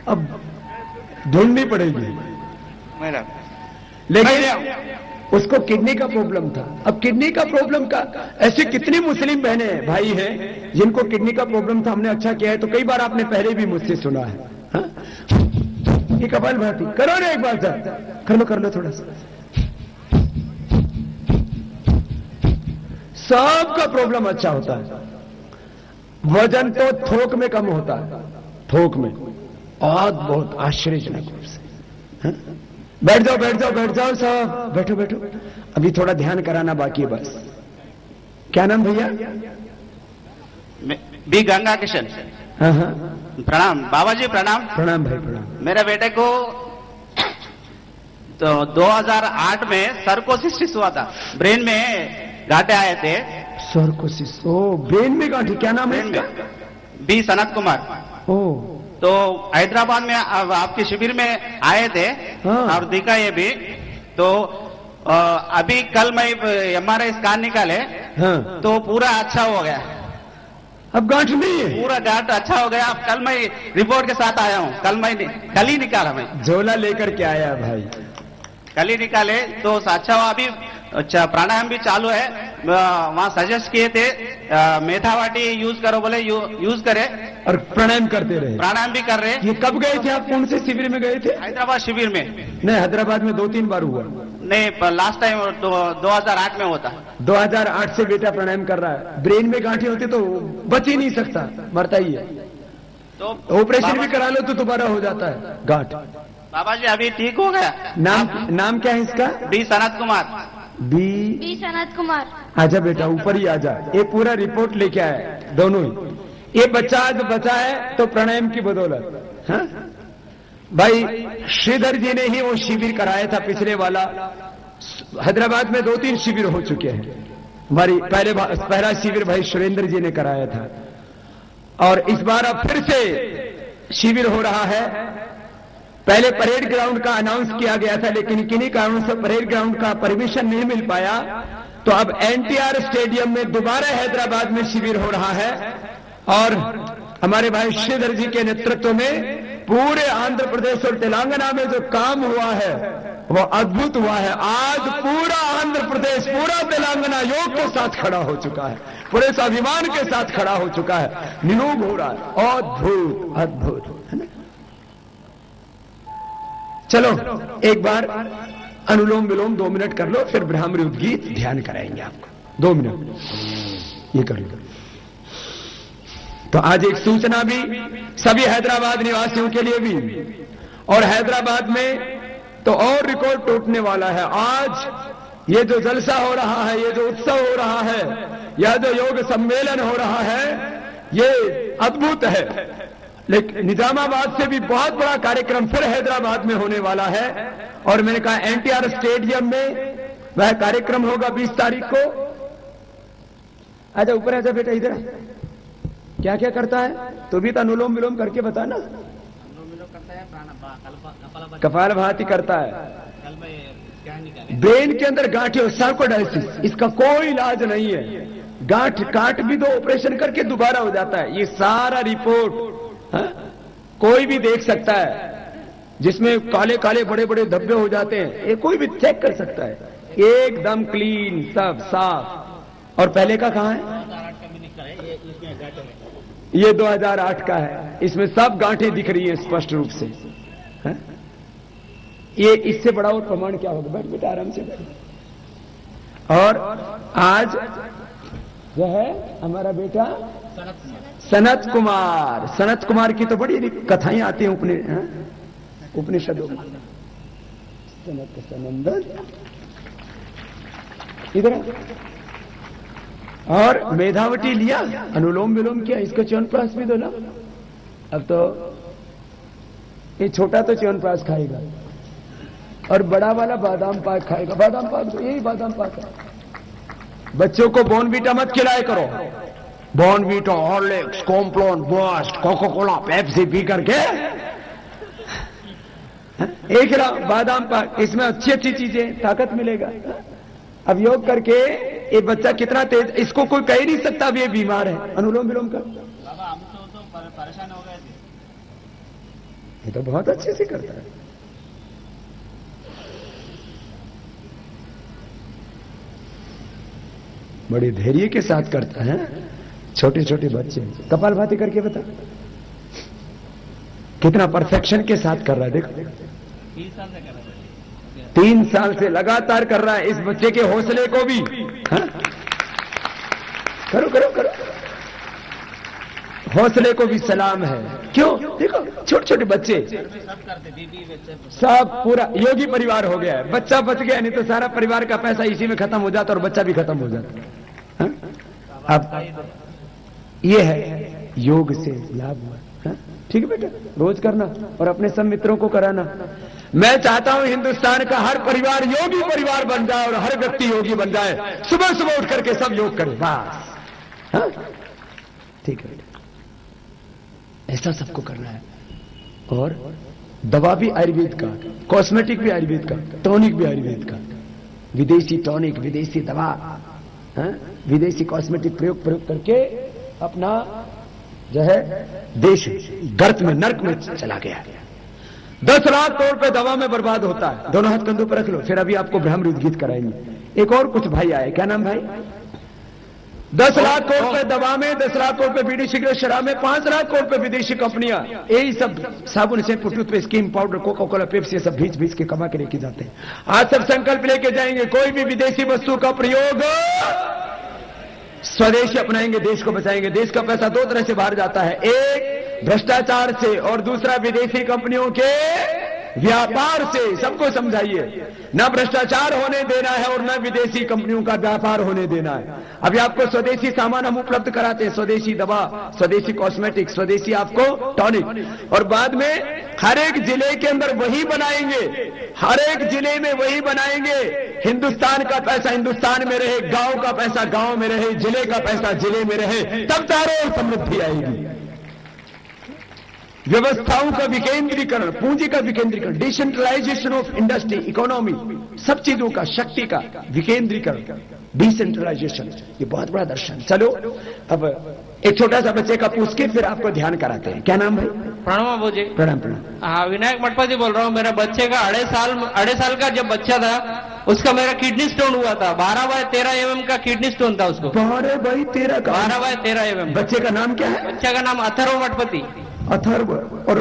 अब ढूंढनी पड़ेगी। मेरा लेकिन उसको किडनी का प्रॉब्लम था। अब किडनी का प्रॉब्लम का ऐसे कितनी मुस्लिम बहनें भाई हैं जिनको किडनी का प्रॉब्लम था। हमने अच्छा किया है, तो कई बार आपने पहले भी मुझसे सुना है। हाँ? ये कपाल भाती करो ना एक बार, कर लो थोड़ा सा। सबका प्रॉब्लम अच्छा होता है। वजन तो थोक में कम होता है, थोक में। बहुत आश्चर्यजनक रूप से। हाँ? बैठ जाओ साहब, बैठो। अभी थोड़ा ध्यान कराना बाकी है बस। क्या नाम भैया? बी गंगा किशन। हाँ। प्रणाम बाबा जी। प्रणाम भाई, प्रणाम। मेरे बेटे को तो 2008 में सर्कोसिस हुआ था, ब्रेन में गांठे आए थे। सर्कोसिस? ओ, ब्रेन में गांठे, क्या नाम है इसका? बी सनत कुमार। ओ, तो हैदराबाद में आपके शिविर में आए थे। हाँ। और दिखा ये भी। तो अभी कल मैं MRI स्कैन निकाले। हाँ। तो पूरा अच्छा हो गया। अब गांठ नहीं है? पूरा गांठ अच्छा हो गया। अब कल मैं रिपोर्ट के साथ आया हूँ। कल ही निकाला मैं। झोला लेकर के आया भाई। कल ही निकाले तो अच्छा हुआ। अभी अच्छा प्राणायाम भी चालू है। वहाँ सजेस्ट किए थे मेथावाटी यूज करो, बोले यूज करे और प्राणायाम करते रहे। प्राणायाम भी कर रहे हैं। ये कब गए थे आप? कौन से शिविर में गए थे? हैदराबाद शिविर में। नहीं, हैदराबाद में 2-3 बार हुआ। नहीं, लास्ट टाइम 2008 में होता। 2008 से बेटा प्राणायाम कर रहा है। ब्रेन में गांठें होती तो बच ही नहीं सकता, मरता ही है। तो ऑपरेशन भी करा लो तो दोबारा हो जाता है गांठ। बाबा जी अभी ठीक हो गया। नाम क्या है इसका? डी सनत कुमार। बी सनत कुमार। आजा बेटा, ऊपर ही आजा। ये पूरा रिपोर्ट लेके आया दोनों ही। ये बच्चा आज बचा है तो प्राणायाम की बदौलत। हाँ? भाई श्रीधर जी ने ही वो शिविर कराया था पिछले वाला। हैदराबाद में 2-3 शिविर हो चुके हैं। हमारी पहला शिविर भाई सुरेंद्र जी ने कराया था, और इस बार अब फिर से शिविर हो रहा है। पहले परेड ग्राउंड का अनाउंस किया गया था, लेकिन किन्हीं कारणों से परेड ग्राउंड का परमिशन नहीं मिल पाया, तो अब एनटीआर स्टेडियम में दोबारा हैदराबाद में शिविर हो रहा है। और हमारे भाई श्रीधर जी के नेतृत्व में पूरे आंध्र प्रदेश और तेलंगाना में जो काम हुआ है वो अद्भुत हुआ है। आज पूरा आंध्र प्रदेश, पूरा तेलंगाना योग के साथ खड़ा हो चुका है, पूरे स्वाभिमान के साथ खड़ा हो चुका है। निरूप हो रहा है, अद्भुत अद्भुत, है ना। चलो एक बार अनुलोम विलोम 2 मिनट कर लो, फिर ब्राह्मणी उद्गीत ध्यान कराएंगे आपको। 2 मिनट ये कर लो। तो आज एक सूचना भी सभी हैदराबाद निवासियों के लिए भी, और हैदराबाद में तो और रिकॉर्ड टूटने वाला है। आज ये जो जलसा हो रहा है, ये जो उत्सव हो रहा है, यह जो योग सम्मेलन हो रहा है, ये अद्भुत है। लेकिन निजामाबाद से भी बहुत बड़ा कार्यक्रम फिर हैदराबाद में होने वाला है, और मैंने कहा एनटीआर स्टेडियम में वह कार्यक्रम होगा 20 तारीख को। आजा ऊपर आजा बेटा, इधर क्या क्या करता है तो भी तो अनुलोम विलोम करके बता ना। कपालभाति करता है। ब्रेन के अंदर गांठें, सार्कोडायसिस, इसका कोई इलाज नहीं है। गांठ काट भी दो, ऑपरेशन करके दोबारा हो जाता है। ये सारा रिपोर्ट कोई भी देख सकता है, जिसमें काले काले बड़े बड़े धब्बे हो जाते हैं, ये कोई भी चेक कर सकता है। एकदम क्लीन, सब साफ। और पहले का कहां है? ये 2008 का है, इसमें सब गांठें दिख रही हैं स्पष्ट रूप से। है? ये इससे बड़ा और प्रमाण क्या होगा? बैठ बेटा, आराम से बैठ। और आज जो है हमारा बेटा सनत कुमार। सनत कुमार की तो बड़ी कथाएं आती हैं उपनिषदों में। सनत सनंदन इधर। और मेधावटी लिया, अनुलोम विलोम किया, इसको च्यवनप्राश भी दो ना। अब तो ये छोटा तो च्यवनप्राश खाएगा और बड़ा वाला बादाम पाक खाएगा। बादाम पाक दो, यही बादाम पाक है। बच्चों को बॉर्नवीटा मत खिलाया करो। Bournvita, Horlicks, Complan, boost, Coca Cola, Pepsi P करके एक बादाम पाक, इसमें अच्छी अच्छी चीजें, ताकत मिलेगा। अब योग करके ये बच्चा कितना तेज, इसको कोई कह ही नहीं सकता अब ये बीमार है। अनुलोम विलोम कर। बाबा हम तो परेशान हो गए थे। ये तो बहुत अच्छे से करता है। बड़े धैर्य के साथ करता है। छोटे छोटे बच्चे कपालभाति करके बता, कितना परफेक्शन के साथ कर रहा है। देखो 3 साल से कर रहा है। 3 साल से लगातार कर रहा है। इस बच्चे के हौसले को भी करो करो करो, हौसले को भी सलाम है। क्यों? देखो छोटे छोटे बच्चे सब करते, बीबी बच्चे सब, पूरा योगी परिवार हो गया है। बच्चा बच गया, नहीं तो सारा परिवार का पैसा इसी में खत्म हो जाता और बच्चा भी खत्म हो जाता। अब ये है योग से लाभ हुआ। ठीक है बेटा, रोज करना और अपने सब मित्रों को कराना। मैं चाहता हूं हिंदुस्तान का हर परिवार योगी परिवार बन जाए और हर व्यक्ति योगी बन जाए। सुबह सुबह उठ करके सब योग करे, बस। ठीक है बेटा, ऐसा सबको करना है। और दवा भी आयुर्वेद का, कॉस्मेटिक भी आयुर्वेद का, टॉनिक भी आयुर्वेद का। विदेशी टॉनिक, विदेशी दवा, विदेशी कॉस्मेटिक प्रयोग करके अपना जो है देश गर्त में, नर्क में चला गया। 10 लाख करोड़ रुपए दवा में बर्बाद होता है। दोनों हाथ कंधों पर रख लो, फिर अभी आपको ब्रह्मरुद्र गीत कराएंगे। एक और कुछ भाई आए, क्या नाम भाई? 10 लाख करोड़ रुपए दवा में, 10 लाख करोड़ रुपए बीड़ी सिगरेट शराब में, 5 लाख करोड़ रुपए विदेशी कंपनियां यही सब साबुन shampoo toothpaste cream powder Coca Cola Pepsi ये सब भीच के कमा के लेके जाते हैं। आज सब संकल्प लेके जाएंगे, कोई भी विदेशी वस्तु का प्रयोग स्वदेशी अपनाएंगे, देश को बचाएंगे। देश का पैसा दो तरह से बाहर जाता है, एक भ्रष्टाचार से और दूसरा विदेशी कंपनियों के व्यापार से। सबको समझाइए, ना भ्रष्टाचार होने देना है और ना विदेशी कंपनियों का व्यापार होने देना है। अभी आपको स्वदेशी सामान हम उपलब्ध कराते हैं, स्वदेशी दवा, स्वदेशी कॉस्मेटिक, स्वदेशी आपको टॉनिक, और बाद में हर एक जिले के अंदर वही बनाएंगे, हर एक जिले में वही बनाएंगे। हिंदुस्तान का पैसा हिंदुस्तान में रहे, गांव का पैसा गांव में रहे, जिले का पैसा जिले में रहे, तब चारों ओर समृद्धि आएगी। व्यवस्थाओं का विकेंद्रीकरण, पूंजी का विकेंद्रीकरण, डिसेंट्रलाइजेशन ऑफ इंडस्ट्री, इकोनॉमी, सब चीजों का, शक्ति का विकेंद्रीकरण, डिसेंट्रलाइजेशन, ये बहुत बड़ा दर्शन। चलो अब एक छोटा सा बच्चे का पूछ के फिर आपको ध्यान कराते हैं। क्या नाम है? प्रणाम बाबू जी। प्रणाम प्रणाम। हाँ, विनायक मठपति बोल रहा हूँ। मेरा बच्चे का 2.5 साल का जब बच्चा था, उसका मेरा किडनी स्टोन हुआ था। 12/13 mm का किडनी स्टोन था उसको। 12/13 का? 12/13 mm। बच्चे का नाम क्या है? बच्चे का नाम अथर्व मठपति। अथर्व। और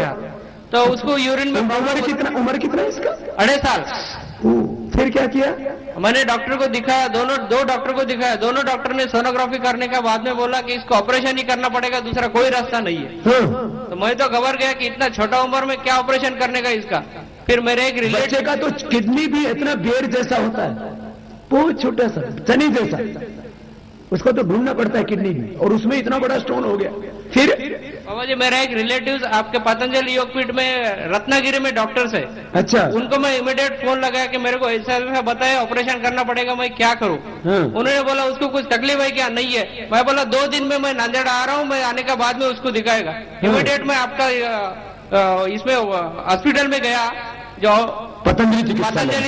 तो उसको यूरिन में उम्र कितना है इसका? 2.5 साल। फिर क्या किया? मैंने डॉक्टर को दिखाया, दो डॉक्टर को दिखाया। दोनों डॉक्टर ने सोनोग्राफी करने का बाद में बोला कि इसको ऑपरेशन ही करना पड़ेगा, दूसरा कोई रास्ता नहीं है। तो मैं तो घबर गया कि इतना छोटा उम्र में क्या ऑपरेशन करने का इसका। फिर मेरे एक रिलेटिव, बच्चे का तो किडनी भी इतना बेर जैसा होता है, बहुत छोटा सा चनी जैसा, उसको तो ढूंढना पड़ता है किडनी भी, और उसमें इतना बड़ा स्टोन हो गया। फिर बाबा जी, मेरा एक रिलेटिव आपके पतंजलि योगपीठ में रत्नागिरी में डॉक्टर्स है। अच्छा। उनको मैं इमीडिएट फोन लगाया कि मेरे को ऐसा बताया ऑपरेशन करना पड़ेगा, मैं क्या करूं? उन्होंने बोला उसको कुछ तकलीफ है क्या? नहीं है। मैं बोला 2 दिन में मैं नांदेड़ आ रहा हूं, मैं आने के बाद में उसको दिखाएगा। इमीडिएट मैं आपका इसमें हॉस्पिटल में गया, जो पतंजलि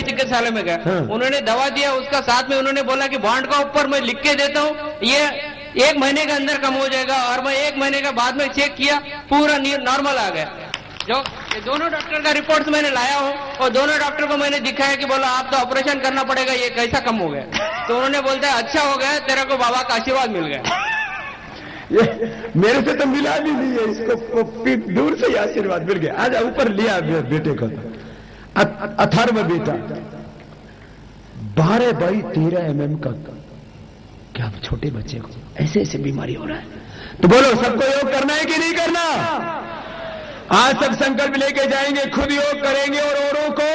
चिकित्सालय में गया। उन्होंने दवा दिया, उसका साथ में उन्होंने बोला कि बॉन्ड का ऊपर मैं लिख के देता हूँ, ये 1 महीने के अंदर कम हो जाएगा। और मैं 1 महीने के बाद में चेक किया, पूरा नॉर्मल आ गया। जो ये दोनों डॉक्टर का रिपोर्ट्स मैंने लाया हूँ, और दोनों डॉक्टर को मैंने दिखाया कि बोला आप तो ऑपरेशन करना पड़ेगा, ये कैसा कम हो गया? तो उन्होंने बोलता है अच्छा हो गया, तेरे को बाबा का आशीर्वाद मिल गया। ये मेरे से तो मिला भी नहीं है, इसको दूर से ही आशीर्वाद मिल गया। आज ऊपर लिया बेटे को। अथर्व बेटा 12/13 mm का, क्या छोटे बच्चे को ऐसे ऐसे बीमारी हो रहा है? तो बोलो सबको योग करना है कि नहीं करना? आज सब संकल्प लेके जाएंगे, खुद योग करेंगे और औरों को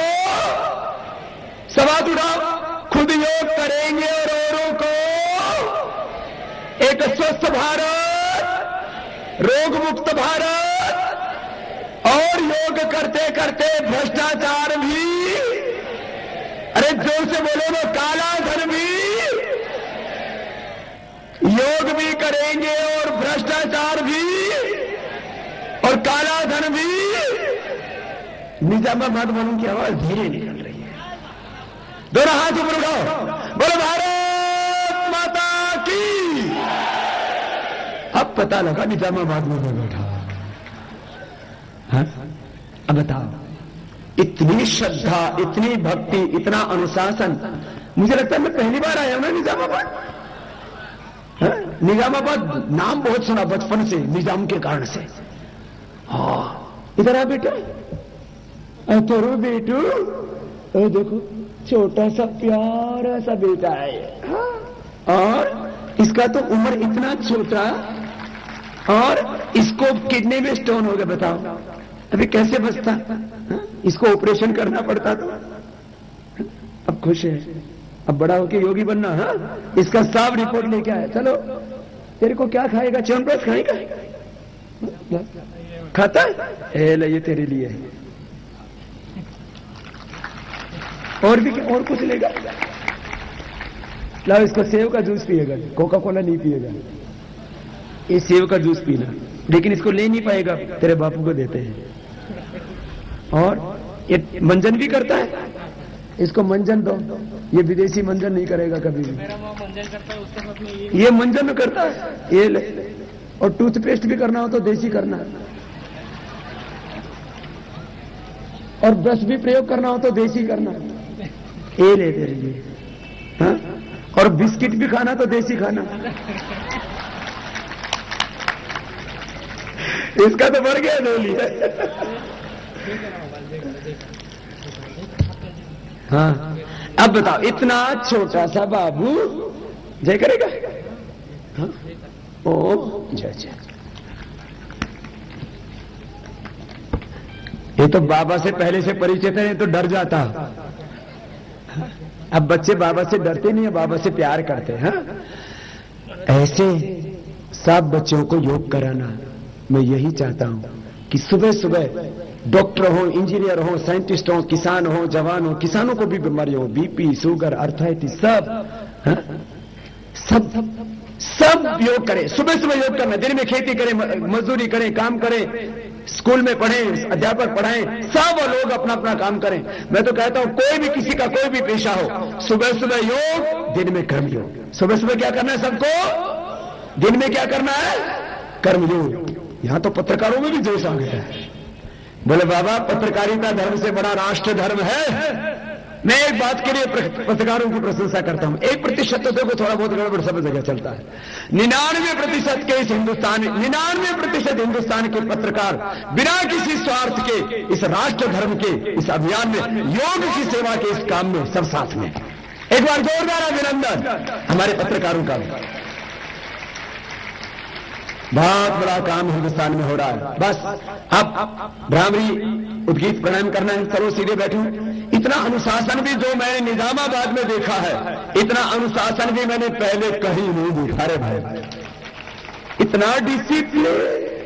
सवाल उठाओ, खुद योग करेंगे और औरों को एक स्वस्थ भारत, रोग मुक्त भारत, और योग करते करते भ्रष्टाचार भी, अरे जोर से बोलो ना, काला धन भी, योग भी करेंगे और भ्रष्टाचार भी और काला धन भी। निजामाबाद वालों की आवाज धीरे निकल रही है। दोनों हाथ ऊपर उठाओ, बोलो भारत माता की। अब पता लगा निजामाबाद में मैं बैठा। अब बताओ, इतनी श्रद्धा, इतनी भक्ति, इतना अनुशासन। मुझे लगता है मैं पहली बार आया हूं ना निजामाबाद। निजामाबाद नाम बहुत सुना बचपन से, निजाम के कारण से। हाँ, इधर आ बेटा, करो बेटू, देखो छोटा सा प्यारा सा बेटा है। हाँ? और इसका तो उम्र इतना छोटा, और इसको किडनी में स्टोन हो गया। बताओ अभी कैसे बचता? इसको ऑपरेशन करना पड़ता तो। अब खुश है, अब बड़ा होके योगी बनना। हाँ, इसका साफ रिपोर्ट लेके आया। चलो, तेरे को क्या खाएगा? च्यवनप्राश खाएगा? खाता है? ले, ये तेरे लिए है। और भी और कुछ लेगा? लाओ, इसको सेव का जूस पिएगा, कोका कोला नहीं पिएगा। ये सेव का जूस पीना, लेकिन इसको ले नहीं पाएगा, तेरे बापू को देते हैं। और ये मंजन भी करता है, इसको मंजन दो। ये विदेशी मंजन नहीं करेगा कभी भी। मेरा माँ मंजन करता है, उसके साथ में ये मंजन करता है। ये ले। और टूथपेस्ट भी करना हो तो देसी करना है। और ब्रश भी प्रयोग करना हो तो देसी करना, ए ले तेरे लिए, हाँ? और बिस्किट भी खाना तो देसी खाना। इसका तो बढ़ गया डोली है। हाँ, अब बताओ, इतना छोटा सा बाबू जय करेगा? हाँ? ओ जय जय। ये तो बाबा से पहले से परिचित है, ये तो डर जाता। अब बच्चे बाबा से डरते नहीं है, बाबा से प्यार करते हैं। ऐसे सब बच्चों को योग कराना, मैं यही चाहता हूं कि सुबह सुबह डॉक्टर हो, इंजीनियर हो, साइंटिस्ट हो, किसान हो, जवान हो, किसानों को भी बीमारी हो, बीपी, शुगर, अर्थराइटिस, सब, हाँ? सब योग करें। सुबह सुबह योग करना, दिन में खेती करें, मजदूरी करें, काम करें, स्कूल में पढ़ें, अध्यापक पढ़ाएं, सब लोग अपना अपना काम करें। मैं तो कहता हूं कोई भी, किसी का कोई भी पेशा हो, सुबह सुबह योग, दिन में कर्म योग। सुबह सुबह क्या करना है सबको? दिन में क्या करना है? कर्म योग। यहां तो पत्रकारों में भी जोश आ गया है। बोले बाबा, पत्रकारिता धर्म से बड़ा राष्ट्र धर्म है। मैं एक बात के लिए पत्रकारों की प्रशंसा करता हूं। 1% तो देखो थोड़ा बहुत गड़बड़ सब जगह चलता है। 99% के इस हिंदुस्तान, 99% हिंदुस्तान के पत्रकार बिना किसी स्वार्थ के इस राष्ट्र धर्म के इस अभियान में, योग की सेवा के इस काम में सब साथ में। एक बार जोरदार अभिनंदन हमारे पत्रकारों का। बहुत बड़ा काम हिंदुस्तान में हो रहा है। बस अब भ्रामरी उद्गीत प्राणायाम करना है। चलो सीधे बैठो। इतना अनुशासन भी जो मैंने निजामाबाद में देखा है, इतना अनुशासन भी मैंने पहले कहीं नहीं देखा रे भाई। इतना डिसिप्लिन,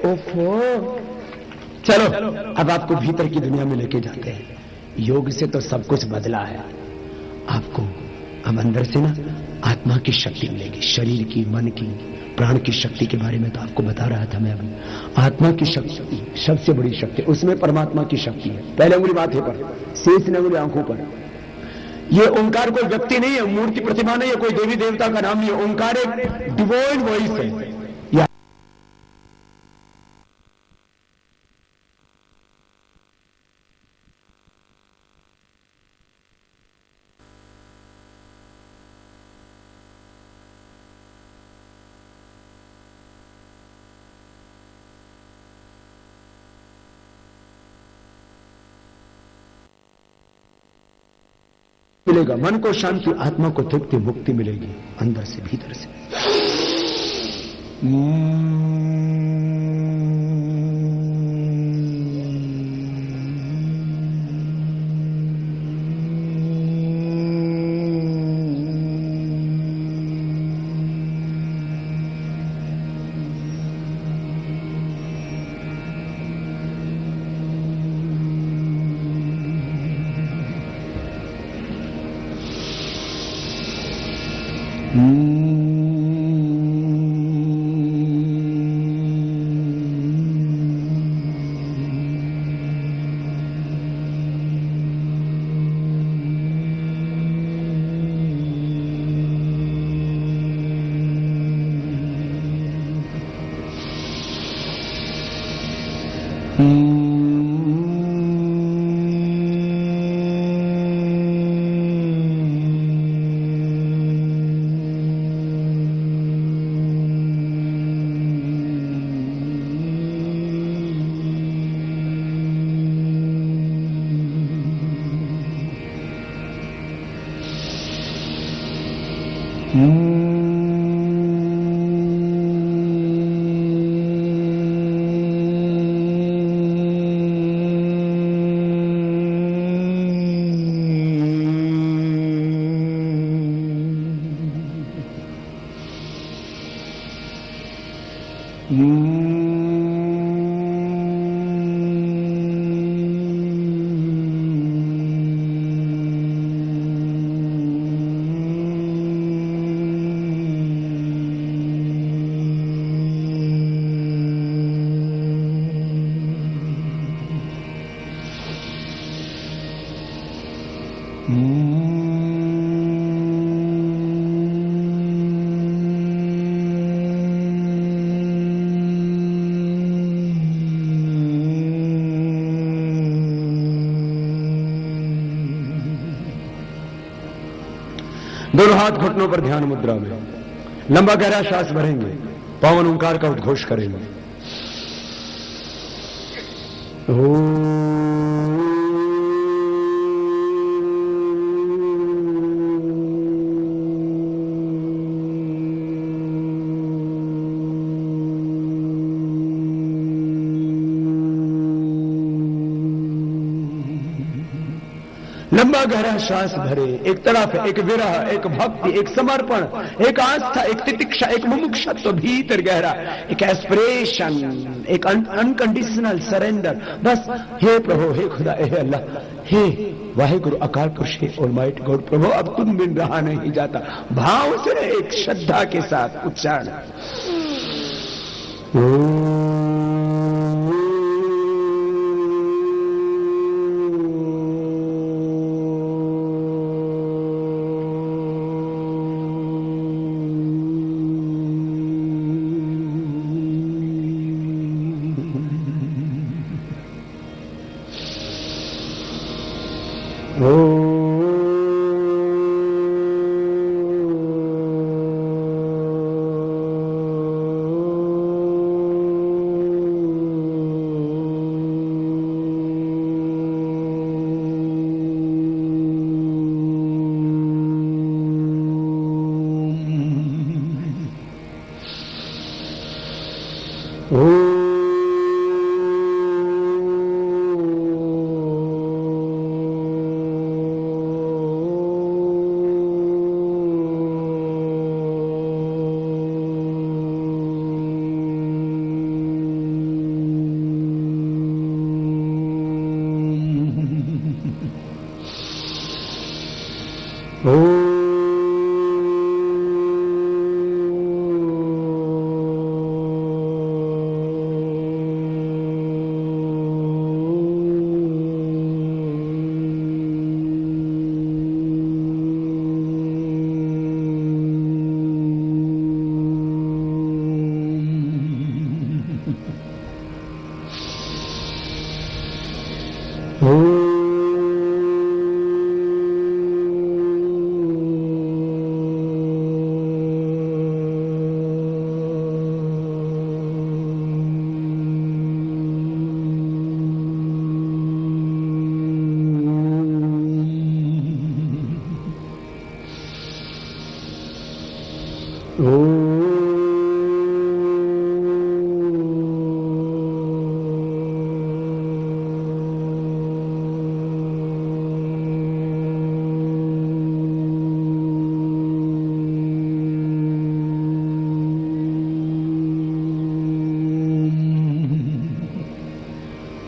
ओहो। चलो अब आपको भीतर की दुनिया में लेके जाते हैं। योग से तो सब कुछ बदला है। आपको अब अंदर से ना आत्मा की शक्ति मिलेगी, शरीर की, मन की, प्राण की शक्ति के बारे में तो आपको बता रहा था मैं अभी। आत्मा की शक्ति सबसे बड़ी शक्ति, उसमें परमात्मा की शक्ति है। पहले उंगली माथे पर, शेष उंगली आंखों पर। यह ओंकार कोई व्यक्ति नहीं है, मूर्ति प्रतिमा नहीं है, कोई देवी देवता का नाम नहीं है। ओंकार एक डिवाइन वॉइस है। मिलेगा मन को शांति, आत्मा को तृप्ति, मुक्ति मिलेगी अंदर से, भीतर से। दोनों हाथ घुटनों पर ध्यान मुद्रा में, लंबा गहरा श्वास भरेंगे, पावन ओंकार का उद्घोष करेंगे। लंबा गहरा श्वास भरे, एक तरफ एक विरह, एक भक्ति, एक समर्पण, एक आस्था, एक तितिक्षा, एक मुमुक्षुत्व भीतर गहरा, एक एस्पिरेशन, एक अनकंडीशनल सरेंडर। बस हे प्रभु, हे खुदा, हे अल्लाह, हे वाहिगुरु अकाल पुरुष, हे ऑलमाइटी गॉड, प्रभु अब तुम बिन रहा नहीं जाता। भाव से एक श्रद्धा के साथ उच्चारण।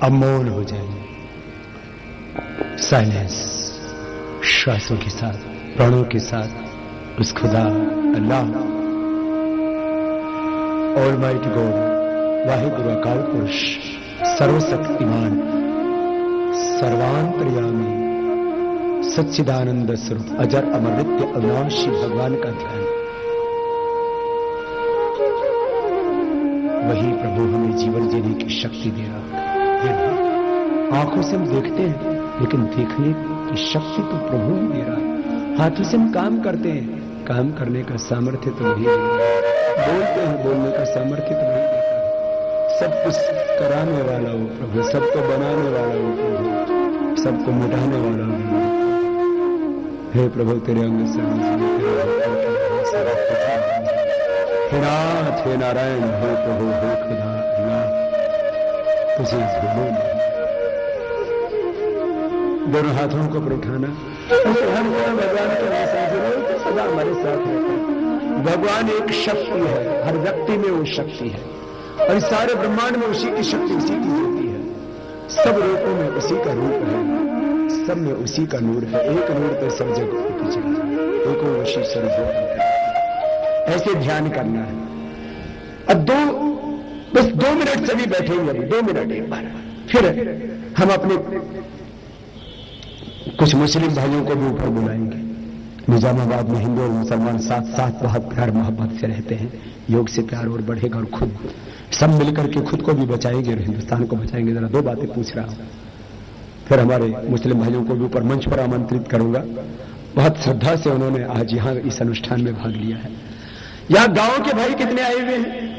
अब मौन हो जाएंगे, साइलेंस, श्वासों के साथ, प्राणों के साथ उस खुदा अल्लाह ऑलमाइटी गॉड वाहिगुरु अकाल पुरुष सर्वशक्तिमान सर्वांतर्यामी सच्चिदानंद स्वरूप अजर अमर नित्य अविनाशी भगवान का ध्यान। वही प्रभु हमें जीवन जीने की शक्ति दे रहा है। आंखों से हम देखते हैं लेकिन देखने की शक्ति तो प्रभु ही दे रहा है। हाथों से हम काम करते हैं, काम करने का सामर्थ्य तो वही दे रहा है। बोलते हैं, बोलने का सामर्थ्य तो वही देता है। सब कुछ कराने वाला हो प्रभु, सबको बनाने वाला हो प्रभु, सबको मिटाने वाला हो। हे प्रभु तेरे अंग से हे नाथ, हे नारायण, हे प्रभु, हे खुदा, तुझे भूलो नहीं। दोनों हाथों को पर उठाना, हर भगवान के तो सदा हमारे साथ रहता है। भगवान एक शक्ति है, हर व्यक्ति में वो शक्ति है और इस सारे ब्रह्मांड में उसी की शक्ति, उसी की ज्योति है। सब रूपों में उसी का रूप है, सब में उसी का नूर है। एक नूर पे सब जगह पीछे, एको वशी सर्वभूत। ऐसे ध्यान करना है। अब बस 2 मिनट सभी बैठेंगे, अभी 2 मिनट एक बार। फिर हम अपने कुछ मुस्लिम भाइयों को भी ऊपर बुलाएंगे। निजामाबाद में हिंदू और मुसलमान साथ साथ बहुत प्यार मोहब्बत से रहते हैं। योग से प्यार और बढ़ेगा और खुद सब मिलकर के खुद को भी बचाएंगे और हिंदुस्तान को बचाएंगे। जरा 2 बातें पूछ रहा हूं, फिर हमारे मुस्लिम भाइयों को भी ऊपर मंच पर आमंत्रित करूंगा बहुत श्रद्धा से उन्होंने आज यहां इस अनुष्ठान में भाग लिया है। यहां गांव के भाई कितने आए हुए हैं?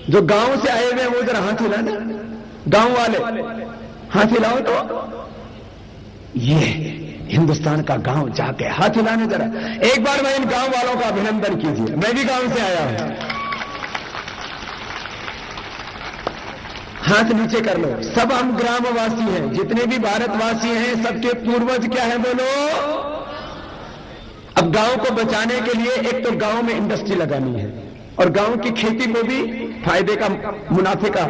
जो गांव से आए हुए हैं वो जरा हाथ हिलाना, गांव वाले हाथ हिलाओ। तो ये हिंदुस्तान का गांव जाके हाथ हिलाने जरा एक बार। मैं इन गांव वालों का अभिनंदन कीजिए, मैं भी गांव से आया हूं। हाथ नीचे कर लो। सब हम ग्रामवासी हैं, जितने भी भारतवासी हैं सबके पूर्वज क्या है बोलो? अब गांव को बचाने के लिए एक तो गांव में इंडस्ट्री लगानी है और गांव की खेती को भी फायदे का, मुनाफे का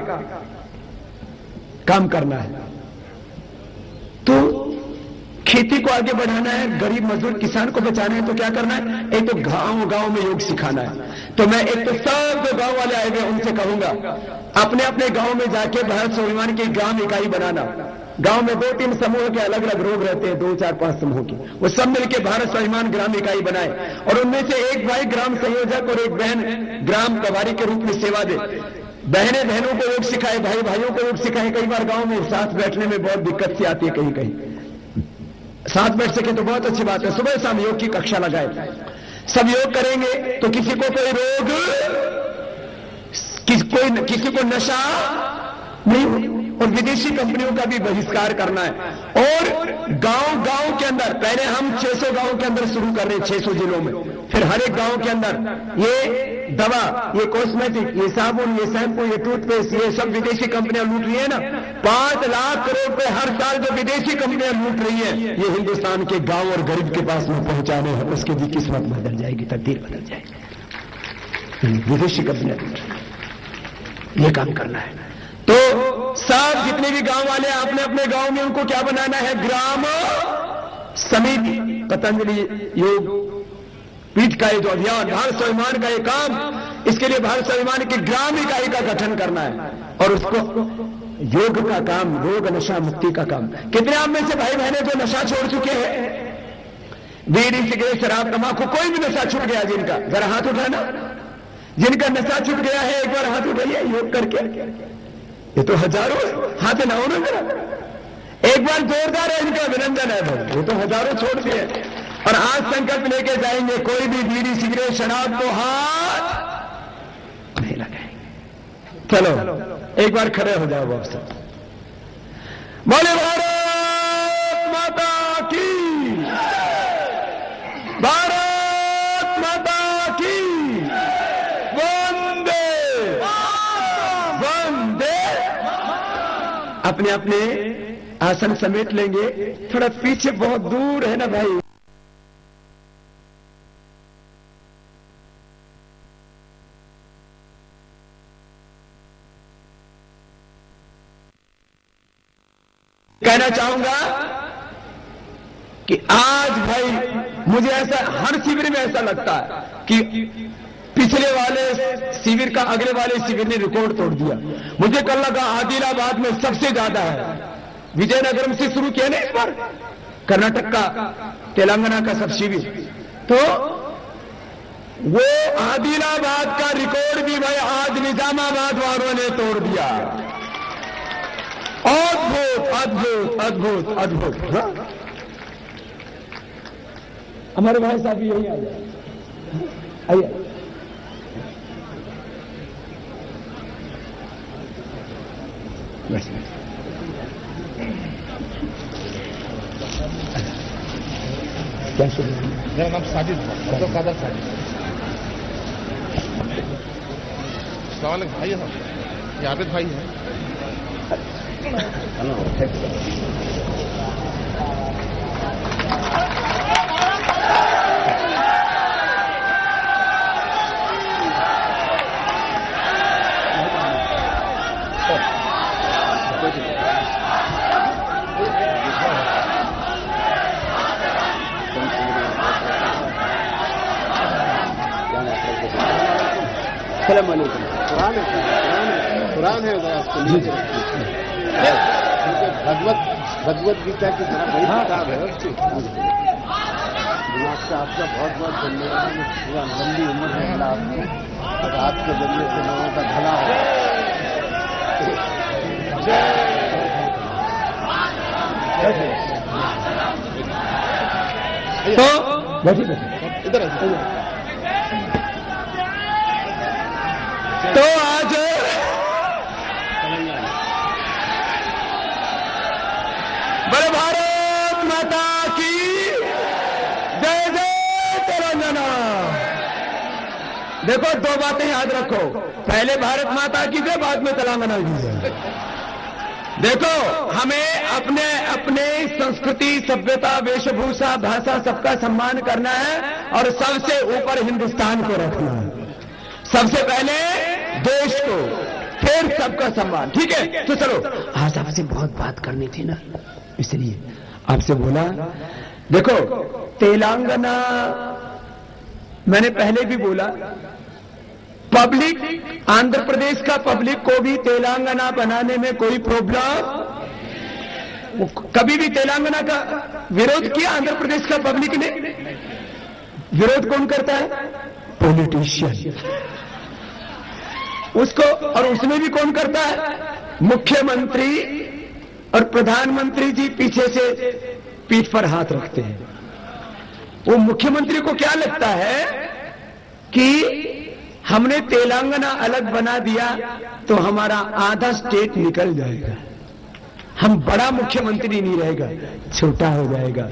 काम करना है। तो खेती को आगे बढ़ाना है, गरीब मजदूर किसान को बचाना है, तो क्या करना है? एक तो गांव गांव में योग सिखाना है। तो मैं एक तो सब जो गांव वाले आए हुए उनसे कहूंगा अपने अपने गांव में जाके भारत स्वाभिमान की ग्राम इकाई बनाना। गांव में 2-3 समूह के अलग अलग रोग रहते हैं, 2, 4, 5 समूह के, वो सब मिलकर भारत स्वाभिमान ग्राम इकाई बनाए और उनमें से एक भाई ग्राम संयोजक और एक बहन ग्राम प्रभारी के रूप में सेवा दे। बहनें बहनों को योग सिखाए, भाई भाइयों को योग सिखाए। कई बार गांव में साथ बैठने में बहुत दिक्कत सी आती है, कहीं कहीं साथ बैठ सके तो बहुत अच्छी बात है। सुबह शाम योग की कक्षा लगाए, सब योग करेंगे तो किसी को कोई रोग, किसी को नशा नहीं हो। और विदेशी कंपनियों का भी बहिष्कार करना है। और गांव गांव के अंदर पहले हम 600 गांव के अंदर शुरू कर रहे हैं, 600 जिलों में, फिर हर एक गांव के अंदर ये दवा, ये कॉस्मेटिक, ये साबुन, ये शैम्पू, ये टूथपेस्ट, ये सब विदेशी कंपनियां लूट रही है ना। 5 लाख करोड़ रुपए हर साल जो विदेशी कंपनियां लूट रही है, ये हिंदुस्तान के गांव और गरीब के पास में पहुंचाने हैं। उसकी भी किस्मत बदल जाएगी, तकदीर बदल जाएगी। विदेशी कंपनियां लूट रही है, ये काम करना है। तो सब जितने भी गांव वाले अपने अपने गांव में उनको क्या बनाना है? ग्राम समिति। पतंजलि योग पीठ का ये जो अभियान, भारत स्वाभिमान का ये काम, इसके लिए भारत स्वाभिमान की ग्राम इकाई का गठन करना है और उसको योग का काम, रोग नशा मुक्ति का काम। कितने आप में से भाई बहने जो नशा छोड़ चुके हैं? बीड़ी, सिगरेट, शराब, तंबाकू, कोई भी नशा छूट गया जिनका? जरा हाथ उठाना। जिनका नशा छूट गया है एक बार हाथ उठाइए योग करके। ये तो हजारों हाथ हिलाओ ना मेरा, एक बार जोरदार है इनका अभिनंदन है भाई। ये तो हजारों छोड़ दिए और आज संकल्प लेके जाएंगे कोई भी बीड़ी, सिगरेट, शराब को हाथ नहीं लगाएंगे। चलो एक बार खड़े हो जाओ आप सब। बोले भारत माता की, भारत माता की, अपने अपने आसन समेट लेंगे। थोड़ा पीछे बहुत दूर है ना भाई। कहना चाहूंगा कि आज भाई मुझे ऐसा हर शिविर में ऐसा लगता है कि पिछले वाले शिविर का अगले वाले शिविर ने रिकॉर्ड तोड़ दिया। मुझे कल लगा आदिलाबाद में सबसे ज्यादा है। विजयनगरम से शुरू किया ना इस बार, कर्नाटक का, तेलंगाना का सब शिविर, तो वो आदिलाबाद का रिकॉर्ड भी भाई आज निजामाबाद वालों ने तोड़ दिया। अद्भुत अद्भुत अद्भुत अद्भुत। हाँ? हमारे भाई साहब यही आ जाए, आइए। क्या शुरू? मेरा नाम साजिद है, तो कादर साजिद। सवाल भाई है साहब, ये आबिद भाई है। कुरान है भगवत गीता की तरह बड़ी किताब है। आपका बहुत बहुत धन्यवाद। पूरा लंबी उम्र है आपको और आपके जरिए से लोगों का भला हो। तो बैठिए बैठिए, इधर आइए। तो आज बड़े भारत माता की जय जय तेलंगाना। देखो दो बातें याद रखो, पहले भारत माता की जय, बाद में तेलंगाना की जय। देखो हमें अपने अपने संस्कृति, सभ्यता, वेशभूषा, भाषा सबका सम्मान करना है और सबसे ऊपर हिंदुस्तान को रखना है। सबसे पहले देश को, फिर सबका सम्मान। ठीक है, तो चलो आज आपसे बहुत बात करनी थी ना, इसलिए आपसे बोला। देखो तेलंगाना, मैंने पहले भी बोला, पब्लिक, आंध्र प्रदेश का पब्लिक को भी तेलंगाना बनाने में कोई प्रॉब्लम, कभी भी तेलंगाना का विरोध किया आंध्र प्रदेश का पब्लिक ने? विरोध कौन करता है? पॉलिटिशियन। उसको, और उसमें भी कौन करता है? मुख्यमंत्री और प्रधानमंत्री जी पीछे से पीठ पर हाथ रखते हैं। वो मुख्यमंत्री को क्या लगता है कि हमने तेलंगाना अलग बना दिया तो हमारा आधा स्टेट निकल जाएगा, हम बड़ा मुख्यमंत्री नहीं रहेगा, छोटा हो जाएगा।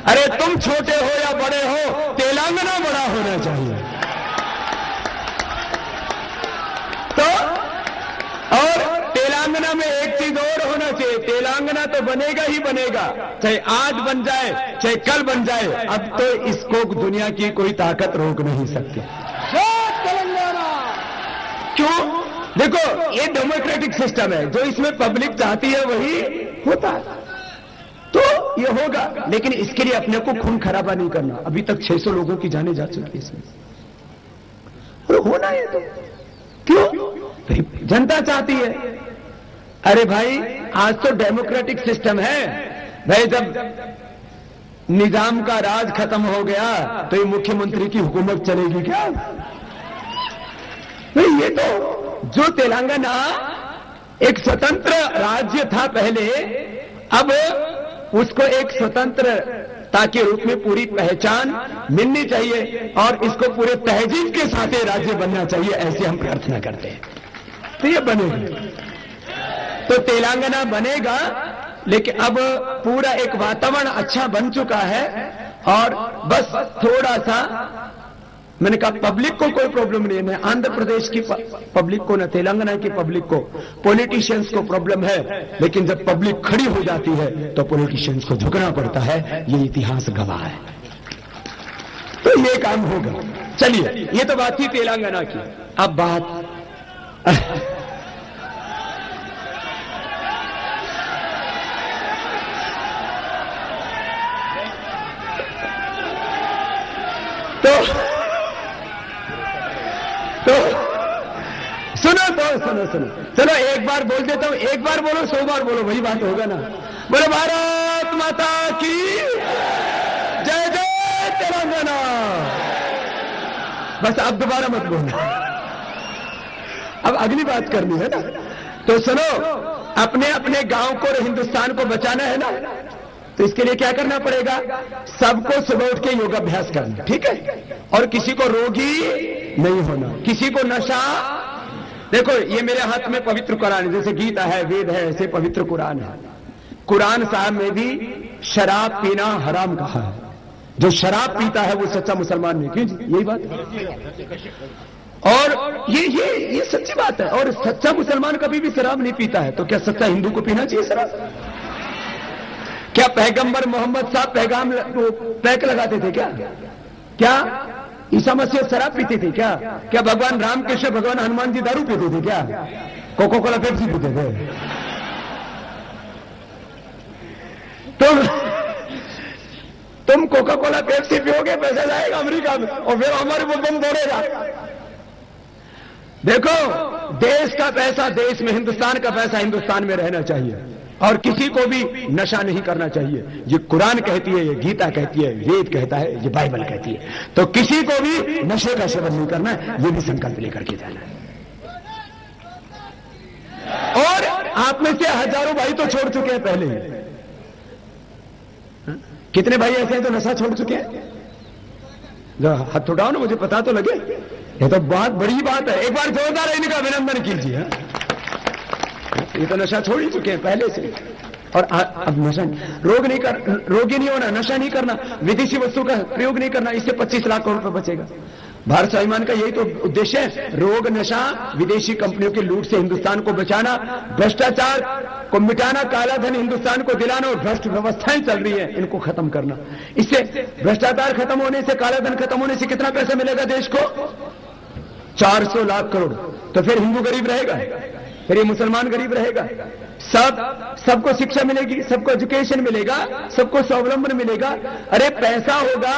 अरे तुम छोटे हो या बड़े हो, तेलंगाना बड़ा होना चाहिए। तो और तेलंगाना में एक चीज और होना चाहिए, तेलंगाना तो बनेगा ही बनेगा, चाहे आज बन जाए चाहे कल बन जाए, अब तो इसको दुनिया की कोई ताकत रोक नहीं सकती। क्यों? देखो ये डेमोक्रेटिक सिस्टम है, जो इसमें पब्लिक चाहती है वही होता है, तो ये होगा। लेकिन इसके लिए अपने को खून खराबा नहीं करना। अभी तक 600 लोगों की जानें जा चुकी है इसमें, और होना है तो क्यों? भाई जनता चाहती है। अरे भाई आज तो डेमोक्रेटिक सिस्टम है भाई, जब निजाम का राज खत्म हो गया तो ये मुख्यमंत्री की हुकूमत चलेगी क्या? नहीं, ये तो जो तेलंगाना एक स्वतंत्र राज्य था पहले, अब उसको एक स्वतंत्रता के रूप में पूरी पहचान मिलनी चाहिए और इसको पूरे तहजीब के साथ ये राज्य बनना चाहिए, ऐसे हम प्रार्थना करते हैं। तो ये बनेगा, तो तेलंगाना बनेगा। लेकिन अब पूरा एक वातावरण अच्छा बन चुका है और बस थोड़ा सा, मैंने कहा पब्लिक को कोई प्रॉब्लम नहीं है, आंध्र प्रदेश की पब्लिक को, न तेलंगाना की पब्लिक को, पॉलिटिशियंस को प्रॉब्लम है। लेकिन जब पब्लिक खड़ी हो जाती है तो पॉलिटिशियंस को झुकना पड़ता है, ये इतिहास गवाह है। तो ये काम होगा। चलिए, ये तो बात थी तेलंगाना की। अब बात तो सुनो, चलो एक बार बोल देता हूं, एक बार बोलो 100 बार बोलो, वही बात होगा ना। बोलो भारत माता की जय जय तेलंगाना। बस अब दोबारा मत बोलना, अब अगली बात करनी है ना। तो सुनो, अपने अपने गांव को और हिंदुस्तान को बचाना है ना, तो इसके लिए क्या करना पड़ेगा? सबको सुबह उठ के योगाभ्यास करना, ठीक है? और किसी को रोगी नहीं होना, किसी को नशा। देखो ये मेरे हाथ में पवित्र कुरान है, जैसे गीता है, वेद है, ऐसे पवित्र कुरान है। कुरान साहब में भी शराब पीना हराम कहा है। जो शराब पीता है वो सच्चा मुसलमान नहीं। क्यों जी? यही बात है। और ये सच्ची बात है। और सच्चा मुसलमान कभी भी शराब नहीं पीता है, तो क्या सच्चा हिंदू को पीना चाहिए शराब? क्या पैगंबर मोहम्मद साहब पैक लगाते थे क्या? क्या ईसा मसीह शराब पीते थे क्या? क्या भगवान रामकृष्ण, भगवान हनुमान जी दारू पीते थे क्या? कोको कोला पेप्सी पीते थे? तुम कोका कोला पेप्सी पियोगे, पैसा जाएगा अमेरिका में और फिर हमारे वो बम फोड़ेगा। देखो, देश का पैसा देश में, हिंदुस्तान का पैसा हिंदुस्तान में रहना चाहिए और किसी को भी नशा नहीं करना चाहिए। ये कुरान कहती है, ये गीता कहती है, वेद कहता है, ये बाइबल कहती है। तो किसी को भी नशे का सेवन नहीं करना है, ये भी संकल्प लेकर के जाना है। और आप में से हजारों भाई तो छोड़ चुके हैं पहले ही। कितने भाई ऐसे हैं जो नशा छोड़ चुके हैं? जो हाथ उठाओ ना, मुझे पता तो लगे। ये तो बहुत बड़ी बात है, एक बार जोरदार इनका अभिनंदन कीजिए। ये तो नशा छोड़ ही चुके हैं पहले से, और अब नशा रोगी नहीं होना, नशा नहीं करना, विदेशी वस्तु का प्रयोग नहीं करना, इससे 25 लाख करोड़ रुपए बचेगा। भारत स्वाभिमान का यही तो उद्देश्य है, रोग, नशा, विदेशी कंपनियों के लूट से हिंदुस्तान को बचाना, भ्रष्टाचार को मिटाना, काला धन हिंदुस्तान को दिलाना, और भ्रष्ट व्यवस्थाएं चल रही है इनको खत्म करना। इससे भ्रष्टाचार खत्म होने से, काला धन खत्म होने से कितना पैसा मिलेगा देश को? 400 लाख करोड़। तो फिर हिंदू गरीब रहेगा, फिर ये मुसलमान गरीब रहेगा, सबको शिक्षा मिलेगी, सबको एजुकेशन मिलेगा, सबको स्वावलंबन मिलेगा। अरे पैसा होगा।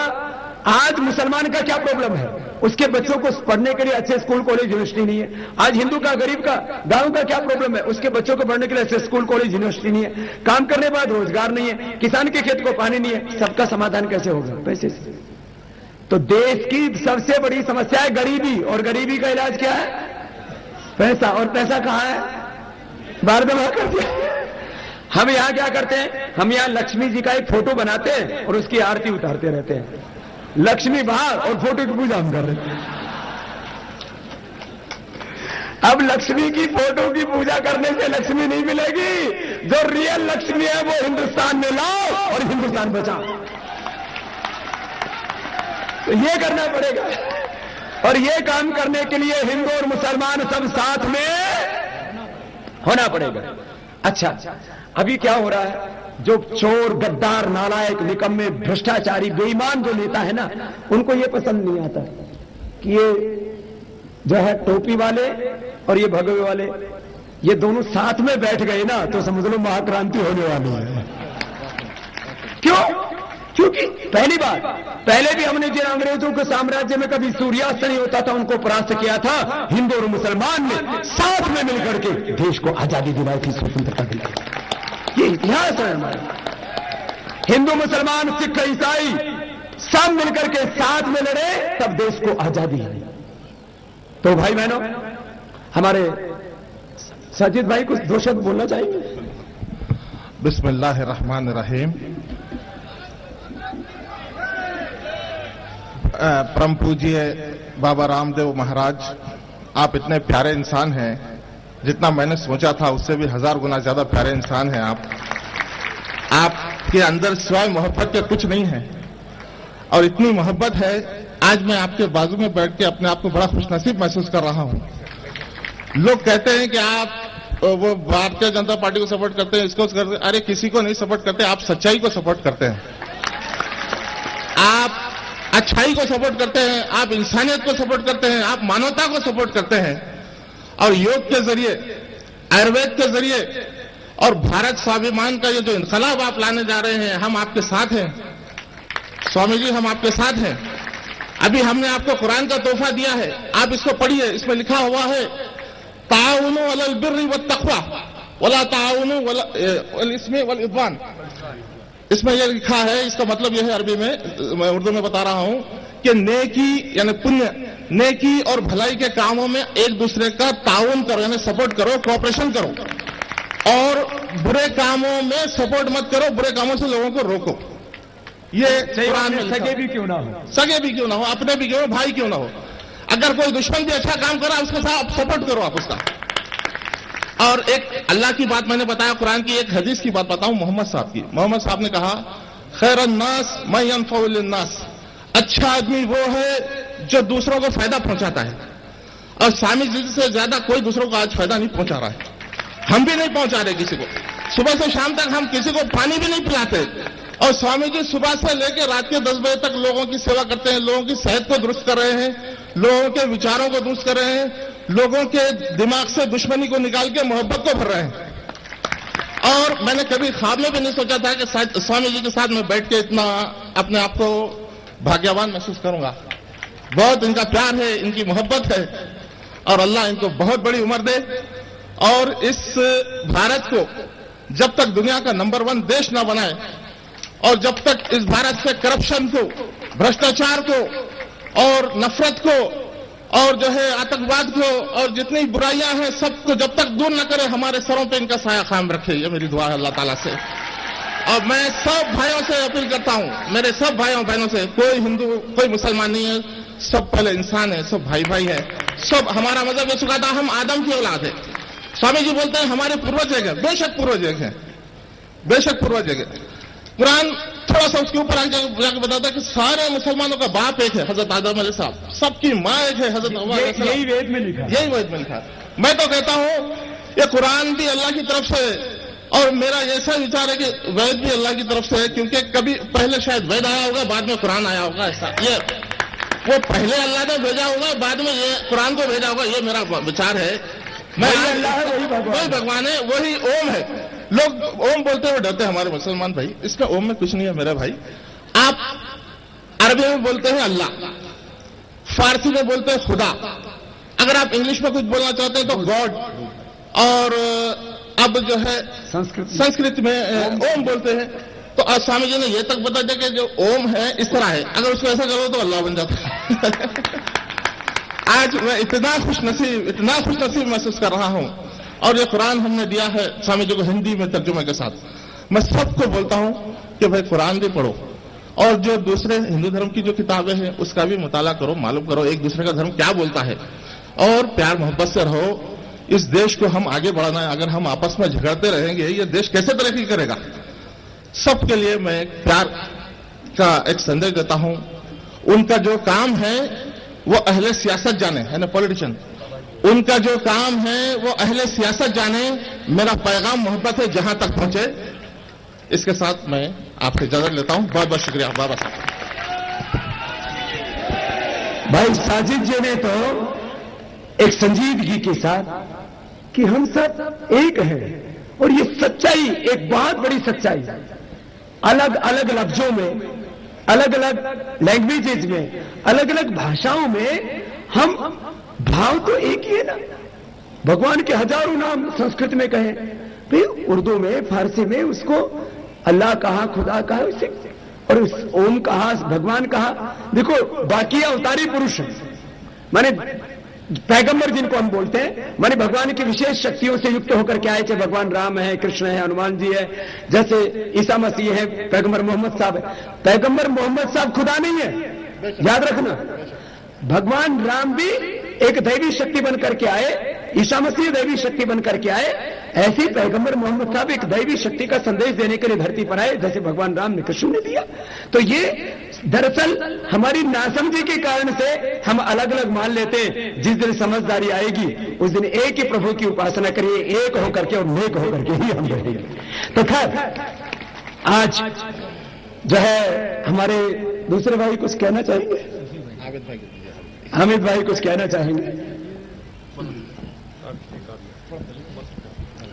आज मुसलमान का क्या प्रॉब्लम है? उसके बच्चों को पढ़ने के लिए अच्छे स्कूल, कॉलेज, यूनिवर्सिटी नहीं है। आज हिंदू का, गरीब का, गांव का क्या प्रॉब्लम है? उसके बच्चों को पढ़ने के लिए अच्छे स्कूल, कॉलेज, यूनिवर्सिटी नहीं है। काम करने के बाद रोजगार नहीं है, किसान के खेत को पानी नहीं है। सबका समाधान कैसे होगा? पैसे से। तो देश की सबसे बड़ी समस्या है गरीबी, और गरीबी का इलाज क्या है? पैसा। और पैसा कहां है? बाहर जमा कर दिया। हम यहां क्या करते हैं? हम यहां लक्ष्मी जी का एक फोटो बनाते हैं और उसकी आरती उतारते रहते हैं। लक्ष्मी बाहर और फोटो की पूजा हम कर रहे हैं। अब लक्ष्मी की फोटो की पूजा करने से लक्ष्मी नहीं मिलेगी। जो रियल लक्ष्मी है वो हिंदुस्तान में लाओ और हिंदुस्तान बचाओ। तो ये करना पड़ेगा, और ये काम करने के लिए हिंदू और मुसलमान सब साथ में होना पड़ेगा। अच्छा, अभी क्या हो रहा है? जो चोर, गद्दार, नालायक, निकम्मे, भ्रष्टाचारी, बेईमान जो नेता है ना, उनको ये पसंद नहीं आता कि ये जो है टोपी वाले और ये भगवे वाले, ये दोनों साथ में बैठ गए ना, तो समझ लो महाक्रांति होने वाली है। क्यों? क्योंकि पहली बात, पहले भी हमने जिन अंग्रेजों के साम्राज्य में कभी सूर्यास्त नहीं होता था, उनको परास्त किया था। हिंदू और मुसलमान ने साथ में मिलकर के देश को आजादी दिलाई थी, स्वतंत्रता दिलाई। ये इतिहास है हमारा। हिंदू, मुसलमान, सिख, ईसाई सब मिलकर के साथ में लड़े, तब देश को आजादी आई। तो भाई बहनों, हमारे साजिद भाई कुछ दो शब्द बोलना चाहेंगे? बिस्मिल्लाहिर्रहमानिर्रहीम। परम पूज्य बाबा रामदेव महाराज, आप इतने प्यारे इंसान हैं, जितना मैंने सोचा था उससे भी 1000 गुना ज्यादा प्यारे इंसान हैं आप। आपके अंदर सिवाय मोहब्बत के कुछ नहीं है, और इतनी मोहब्बत है, आज मैं आपके बाजू में बैठ के अपने आप को बड़ा खुशनसीब महसूस कर रहा हूं। लोग कहते हैं कि आप वो भारतीय जनता पार्टी को सपोर्ट करते हैं, इसको करते हैं। अरे किसी को नहीं सपोर्ट करते, आप सच्चाई को सपोर्ट करते हैं, आप अच्छाई को सपोर्ट करते हैं, आप इंसानियत को सपोर्ट करते हैं, आप मानवता को सपोर्ट करते हैं। और योग के जरिए, आयुर्वेद के जरिए और भारत स्वाभिमान का ये जो इनकलाब आप लाने जा रहे हैं, हम आपके साथ हैं स्वामी जी, हम आपके साथ हैं। अभी हमने आपको कुरान का तोहफा दिया है, आप इसको पढ़िए। इसमें लिखा हुआ है, ताउनु अलल बिर्रि वत तक़वा वला ताउनु अल इस्मि वल इद्वान। इसमें यह लिखा है, इसका मतलब यह है, अरबी में, मैं उर्दू में बता रहा हूं, कि नेकी यानी पुण्य, नेकी और भलाई के कामों में एक दूसरे का ताउन करो, यानी सपोर्ट करो, कोऑपरेशन करो, और बुरे कामों में सपोर्ट मत करो, बुरे कामों से लोगों को रोको। ये कुरान में सगे भी क्यों ना हो, सगे भी क्यों ना हो, अपने भी क्यों हो, भाई क्यों ना हो, अगर कोई दुश्मन भी अच्छा काम कर रहा है उसके साथ सपोर्ट करो आप उसका। और एक अल्लाह की बात मैंने बताया, कुरान की एक हदीस की बात बताऊं मोहम्मद साहब की। मोहम्मद साहब ने कहा, खैरन नास मैं यनफउ लिन्नास, अच्छा आदमी वो है जो दूसरों को फायदा पहुंचाता है। और स्वामी जी से ज्यादा कोई दूसरों को आज फायदा नहीं पहुंचा रहा है, हम भी नहीं पहुंचा रहे किसी को। सुबह से शाम तक हम किसी को पानी भी नहीं पिलाते, और स्वामी जी सुबह से लेकर रात के 10 बजे तक लोगों की सेवा करते हैं, लोगों की सेहत को दुरुस्त कर रहे हैं, लोगों के विचारों को दुरुस्त कर रहे हैं, लोगों के दिमाग से दुश्मनी को निकाल के मोहब्बत को भर रहे हैं। और मैंने कभी ख्वाब में भी नहीं सोचा था कि स्वामी जी के साथ मैं बैठ के इतना अपने आप को भाग्यवान महसूस करूंगा। बहुत इनका प्यार है, इनकी मोहब्बत है, और अल्लाह इनको बहुत बड़ी उम्र दे। और इस भारत को जब तक दुनिया का नंबर 1 देश ना बनाए, और जब तक इस भारत से करप्शन को, भ्रष्टाचार को और नफरत को और जो है आतंकवाद को और जितनी बुराइयां हैं सबको जब तक दूर न करे, हमारे सरों पे इनका साया कायम रखे, ये मेरी दुआ है अल्लाह ताला से। और मैं सब भाइयों से अपील करता हूं, मेरे सब भाइयों बहनों से, कोई हिंदू कोई मुसलमान नहीं है, सब पहले इंसान है, सब भाई भाई है, सब हमारा मजहब ये सिखाता हम आदम की औलाद है। स्वामी जी बोलते हैं हमारे पूर्वज एक है, बेशक पूर्वज एक है, बेशक पूर्वज एक है। कुरान थोड़ा सा उसके ऊपर जाकर बताता है कि सारे मुसलमानों का बाप एक है, हजरत आदम अलैहिस्सलाम, सबकी माँ एक है, हजरत हव्वा अलैहिस्सलाम। यही वेद में लिखा, यही वेद में लिखा। मैं तो कहता हूं ये कुरान भी अल्लाह की तरफ से, और मेरा ऐसा विचार है कि वेद भी अल्लाह की तरफ से है, क्योंकि कभी पहले शायद वेद आया होगा, बाद में कुरान आया होगा, ऐसा ये वो पहले अल्लाह ने भेजा होगा, बाद में ये कुरान को भेजा होगा, ये मेरा विचार है। मैं अल्लाह है, वही भगवान है, वही ओम है। लोग ओम बोलते हुए डरते हैं हमारे मुसलमान भाई, इसका ओम में कुछ नहीं है मेरा भाई। आप अरबी में बोलते हैं अल्लाह, फारसी में बोलते हैं खुदा, अगर आप इंग्लिश में कुछ बोलना चाहते हैं तो गॉड, और अब जो है संस्कृत में ओम बोलते हैं। तो आज स्वामी जी ने यह तक बता दिया कि जो ओम है इस तरह है, अगर उसको ऐसा करो तो अल्लाह बन जाता है। आज मैं इतना खुश नसीब महसूस कर रहा हूं, और ये कुरान हमने दिया है स्वामी जी को हिंदी में तर्जुमे के साथ। मैं सबको बोलता हूं कि भाई कुरान भी पढ़ो, और जो दूसरे हिंदू धर्म की जो किताबें हैं उसका भी मुताला करो, मालूम करो एक दूसरे का धर्म क्या बोलता है, और प्यार मोहब्बत से रहो। इस देश को हम आगे बढ़ाना है, अगर हम आपस में झगड़ते रहेंगे ये देश कैसे तरक्की करेगा। सबके लिए मैं प्यार का एक संदेश देता हूं। उनका जो काम है वो अहले सियासत जाने, है ना, पॉलिटिशियन, उनका जो काम है वो अहले सियासत जाने। मेरा पैगाम मोहब्बत है जहां तक पहुंचे। इसके साथ मैं आपसे इजाजत लेता हूं। बहुत बहुत शुक्रिया बाबा साहब। भाई साजिद जी ने तो एक संजीदगी के साथ कि हम सब एक हैं, और ये सच्चाई, एक बहुत बड़ी सच्चाई, अलग अलग लफ्जों में, अलग अलग लैंग्वेजेज में, अलग अलग भाषाओं में, हम भाव तो एक ही है ना। भगवान के हजारों नाम संस्कृत में कहे, फिर उर्दू में, फारसी में उसको अल्लाह कहा, खुदा कहा, उसे, और उस ओम कहा, भगवान कहा। देखो बाकी अवतारी पुरुष है, माने पैगंबर जिनको हम बोलते हैं, माने भगवान की विशेष शक्तियों से युक्त होकर के आए, चाहे भगवान राम है, कृष्ण है, हनुमान जी है, जैसे ईसा मसीह है, पैगंबर मोहम्मद साहब है। पैगंबर मोहम्मद साहब खुदा नहीं है, याद रखना। भगवान राम भी एक दैवी शक्ति बन करके आए, ईसा मसीह दैवी शक्ति बन करके आए, ऐसे ही पैगंबर मोहम्मद साहब एक दैवी शक्ति का संदेश देने के लिए धरती पर आए, जैसे भगवान राम ने कृष्ण ने दिया। तो ये दरअसल हमारी नासमझी के कारण से हम अलग अलग मान लेते हैं। जिस दिन समझदारी आएगी उस दिन एक ही प्रभु की उपासना करिए, एक होकर के और नेक होकर के ही हम रहेंगे। तो खैर आज जो है हमारे दूसरे भाई कुछ कहना चाहेंगे, हामिद भाई कुछ कहना चाहेंगे।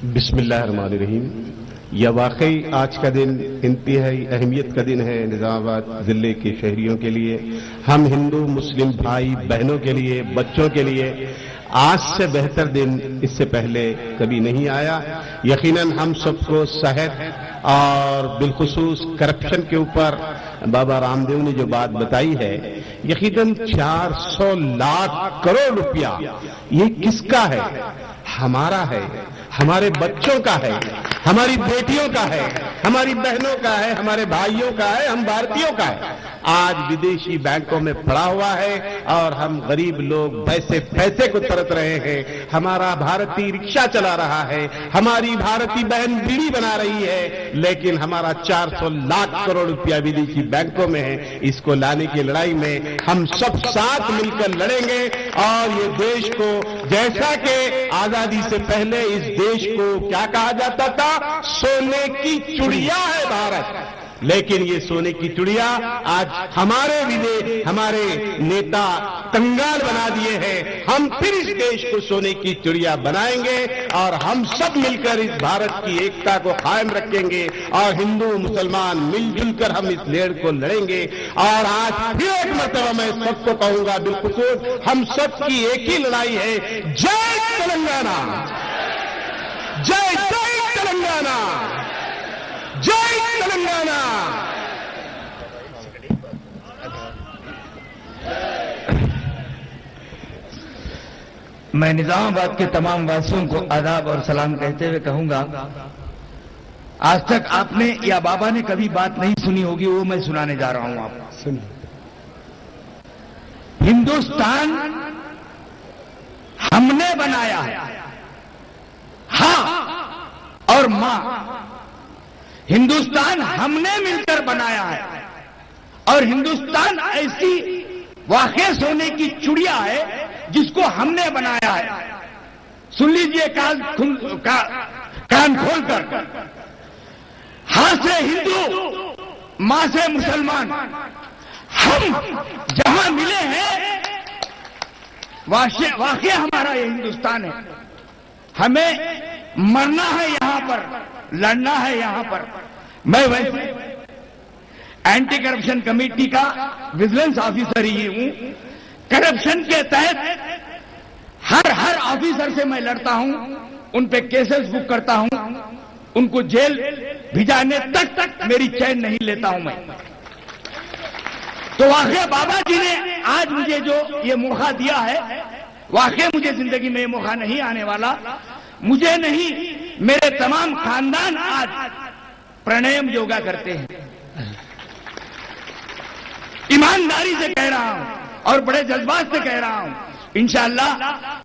बिस्मिल्लाहिर्रहमानिर्रहीम। यह वाकई आज का दिन इंतहाई अहमियत का दिन है निजामाबाद जिले के शहरियों के लिए, हम हिंदू मुस्लिम भाई बहनों के लिए, बच्चों के लिए। आज से बेहतर दिन इससे पहले कभी नहीं आया। यकीनन हम सबको सेहत और बिलखुसूस करप्शन के ऊपर बाबा रामदेव ने जो बात बताई है, यकीनन 400 लाख करोड़ रुपया ये किसका है? हमारा है, हमारे बच्चों का है, हमारी बेटियों का है, हमारी बहनों का है, हमारे भाइयों का है, हम भारतीयों का है। आज विदेशी बैंकों में पड़ा हुआ है और हम गरीब लोग पैसे को तरस रहे हैं। हमारा भारतीय रिक्शा चला रहा है, हमारी भारतीय बहन बीड़ी बना रही है, लेकिन हमारा 400 लाख करोड़ रुपया विदेशी बैंकों में है। इसको लाने की लड़ाई में हम सब साथ मिलकर लड़ेंगे और ये देश को, जैसा कि आजादी से पहले इस देश को क्या कहा जाता था, सोने की चिड़िया है भारत, लेकिन ये सोने की चिड़िया आज हमारे नेता कंगाल बना दिए हैं। हम फिर इस देश को सोने की चिड़िया बनाएंगे और हम सब मिलकर इस भारत की एकता को कायम रखेंगे और हिंदू मुसलमान मिलजुल कर हम इस लड़ाई को लड़ेंगे। और आज फिर एक मरतबा मैं सबको कहूंगा, बिलखुसूस हम सबकी एक ही लड़ाई है, जय तेलंगाना, जय जय तेलंगाना, जय तेलंगाना। मैं निजामाबाद के तमाम वासियों को आदाब और सलाम कहते हुए कहूंगा, आज तक आपने या बाबा ने कभी बात नहीं सुनी होगी, वो मैं सुनाने जा रहा हूं आपको। सुनिए। हिंदुस्तान हमने बनाया है, हाँ और मां। हिंदुस्तान हमने मिलकर बनाया है और हिंदुस्तान ऐसी वाक़ई सोने की चिड़िया है जिसको हमने बनाया है। सुन लीजिए कान खोलकर, हां से हिंदू, मां से मुसलमान, हम जहां मिले हैं वाक़ई हमारा ये हिंदुस्तान है। हमें मरना है यहां पर, लड़ना है यहां पर। मैं वैसे एंटी करप्शन कमेटी का विजिलेंस ऑफिसर ही हूं। करप्शन के तहत हर ऑफिसर से मैं लड़ता हूं, उन पे केसेस बुक करता हूं, उनको जेल भिजाने तक मेरी चैन नहीं लेता हूं मैं। तो वाकई बाबा जी ने आज मुझे जो ये मौका दिया है, वाकई मुझे जिंदगी में ये मौका नहीं आने वाला। मुझे नहीं, मेरे तमाम खानदान आज प्राणायाम योगा करते हैं। ईमानदारी से कह रहा हूं और बड़े जज्बात से कह रहा हूं, इंशाअल्लाह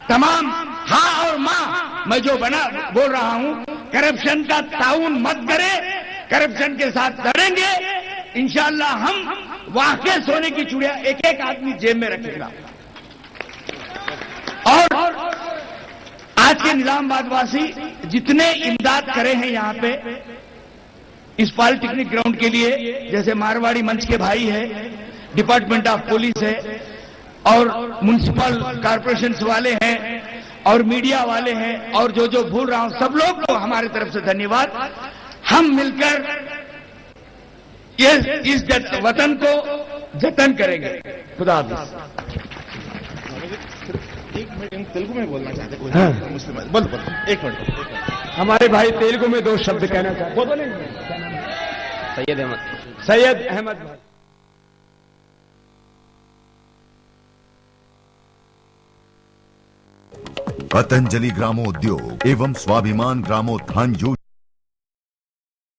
तमाम हाँ और मां मैं जो बोल रहा हूं, करप्शन का ताउन मत करें, करप्शन के साथ लड़ेंगे इंशाअल्लाह। हम वाकई सोने की चूड़िया एक एक आदमी जेब में रखेगा। और आज के निजामाबाद वासी जितने इमदाद करे हैं यहां पे इस पॉलिटेक्निक ग्राउंड के लिए, जैसे मारवाड़ी मंच के भाई है, डिपार्टमेंट ऑफ पुलिस है और म्युनिसिपल कॉर्पोरेशन वाले हैं और मीडिया वाले हैं और जो भूल रहा हूं सब लोग को हमारी तरफ से धन्यवाद। हम मिलकर इस वतन को जतन करेंगे। खुदा हाफिज। एक मिनट तेलुगु में बोलना चाहते हैं मुस्लिम, बोल एक मिनट। हमारे भाई तेलुगु में 2 शब्द कहना चाहते हैं। बोलेंगे सैयद अहमद भाई। पतंजलि ग्रामोद्योग एवं स्वाभिमान ग्रामोत्थान योजना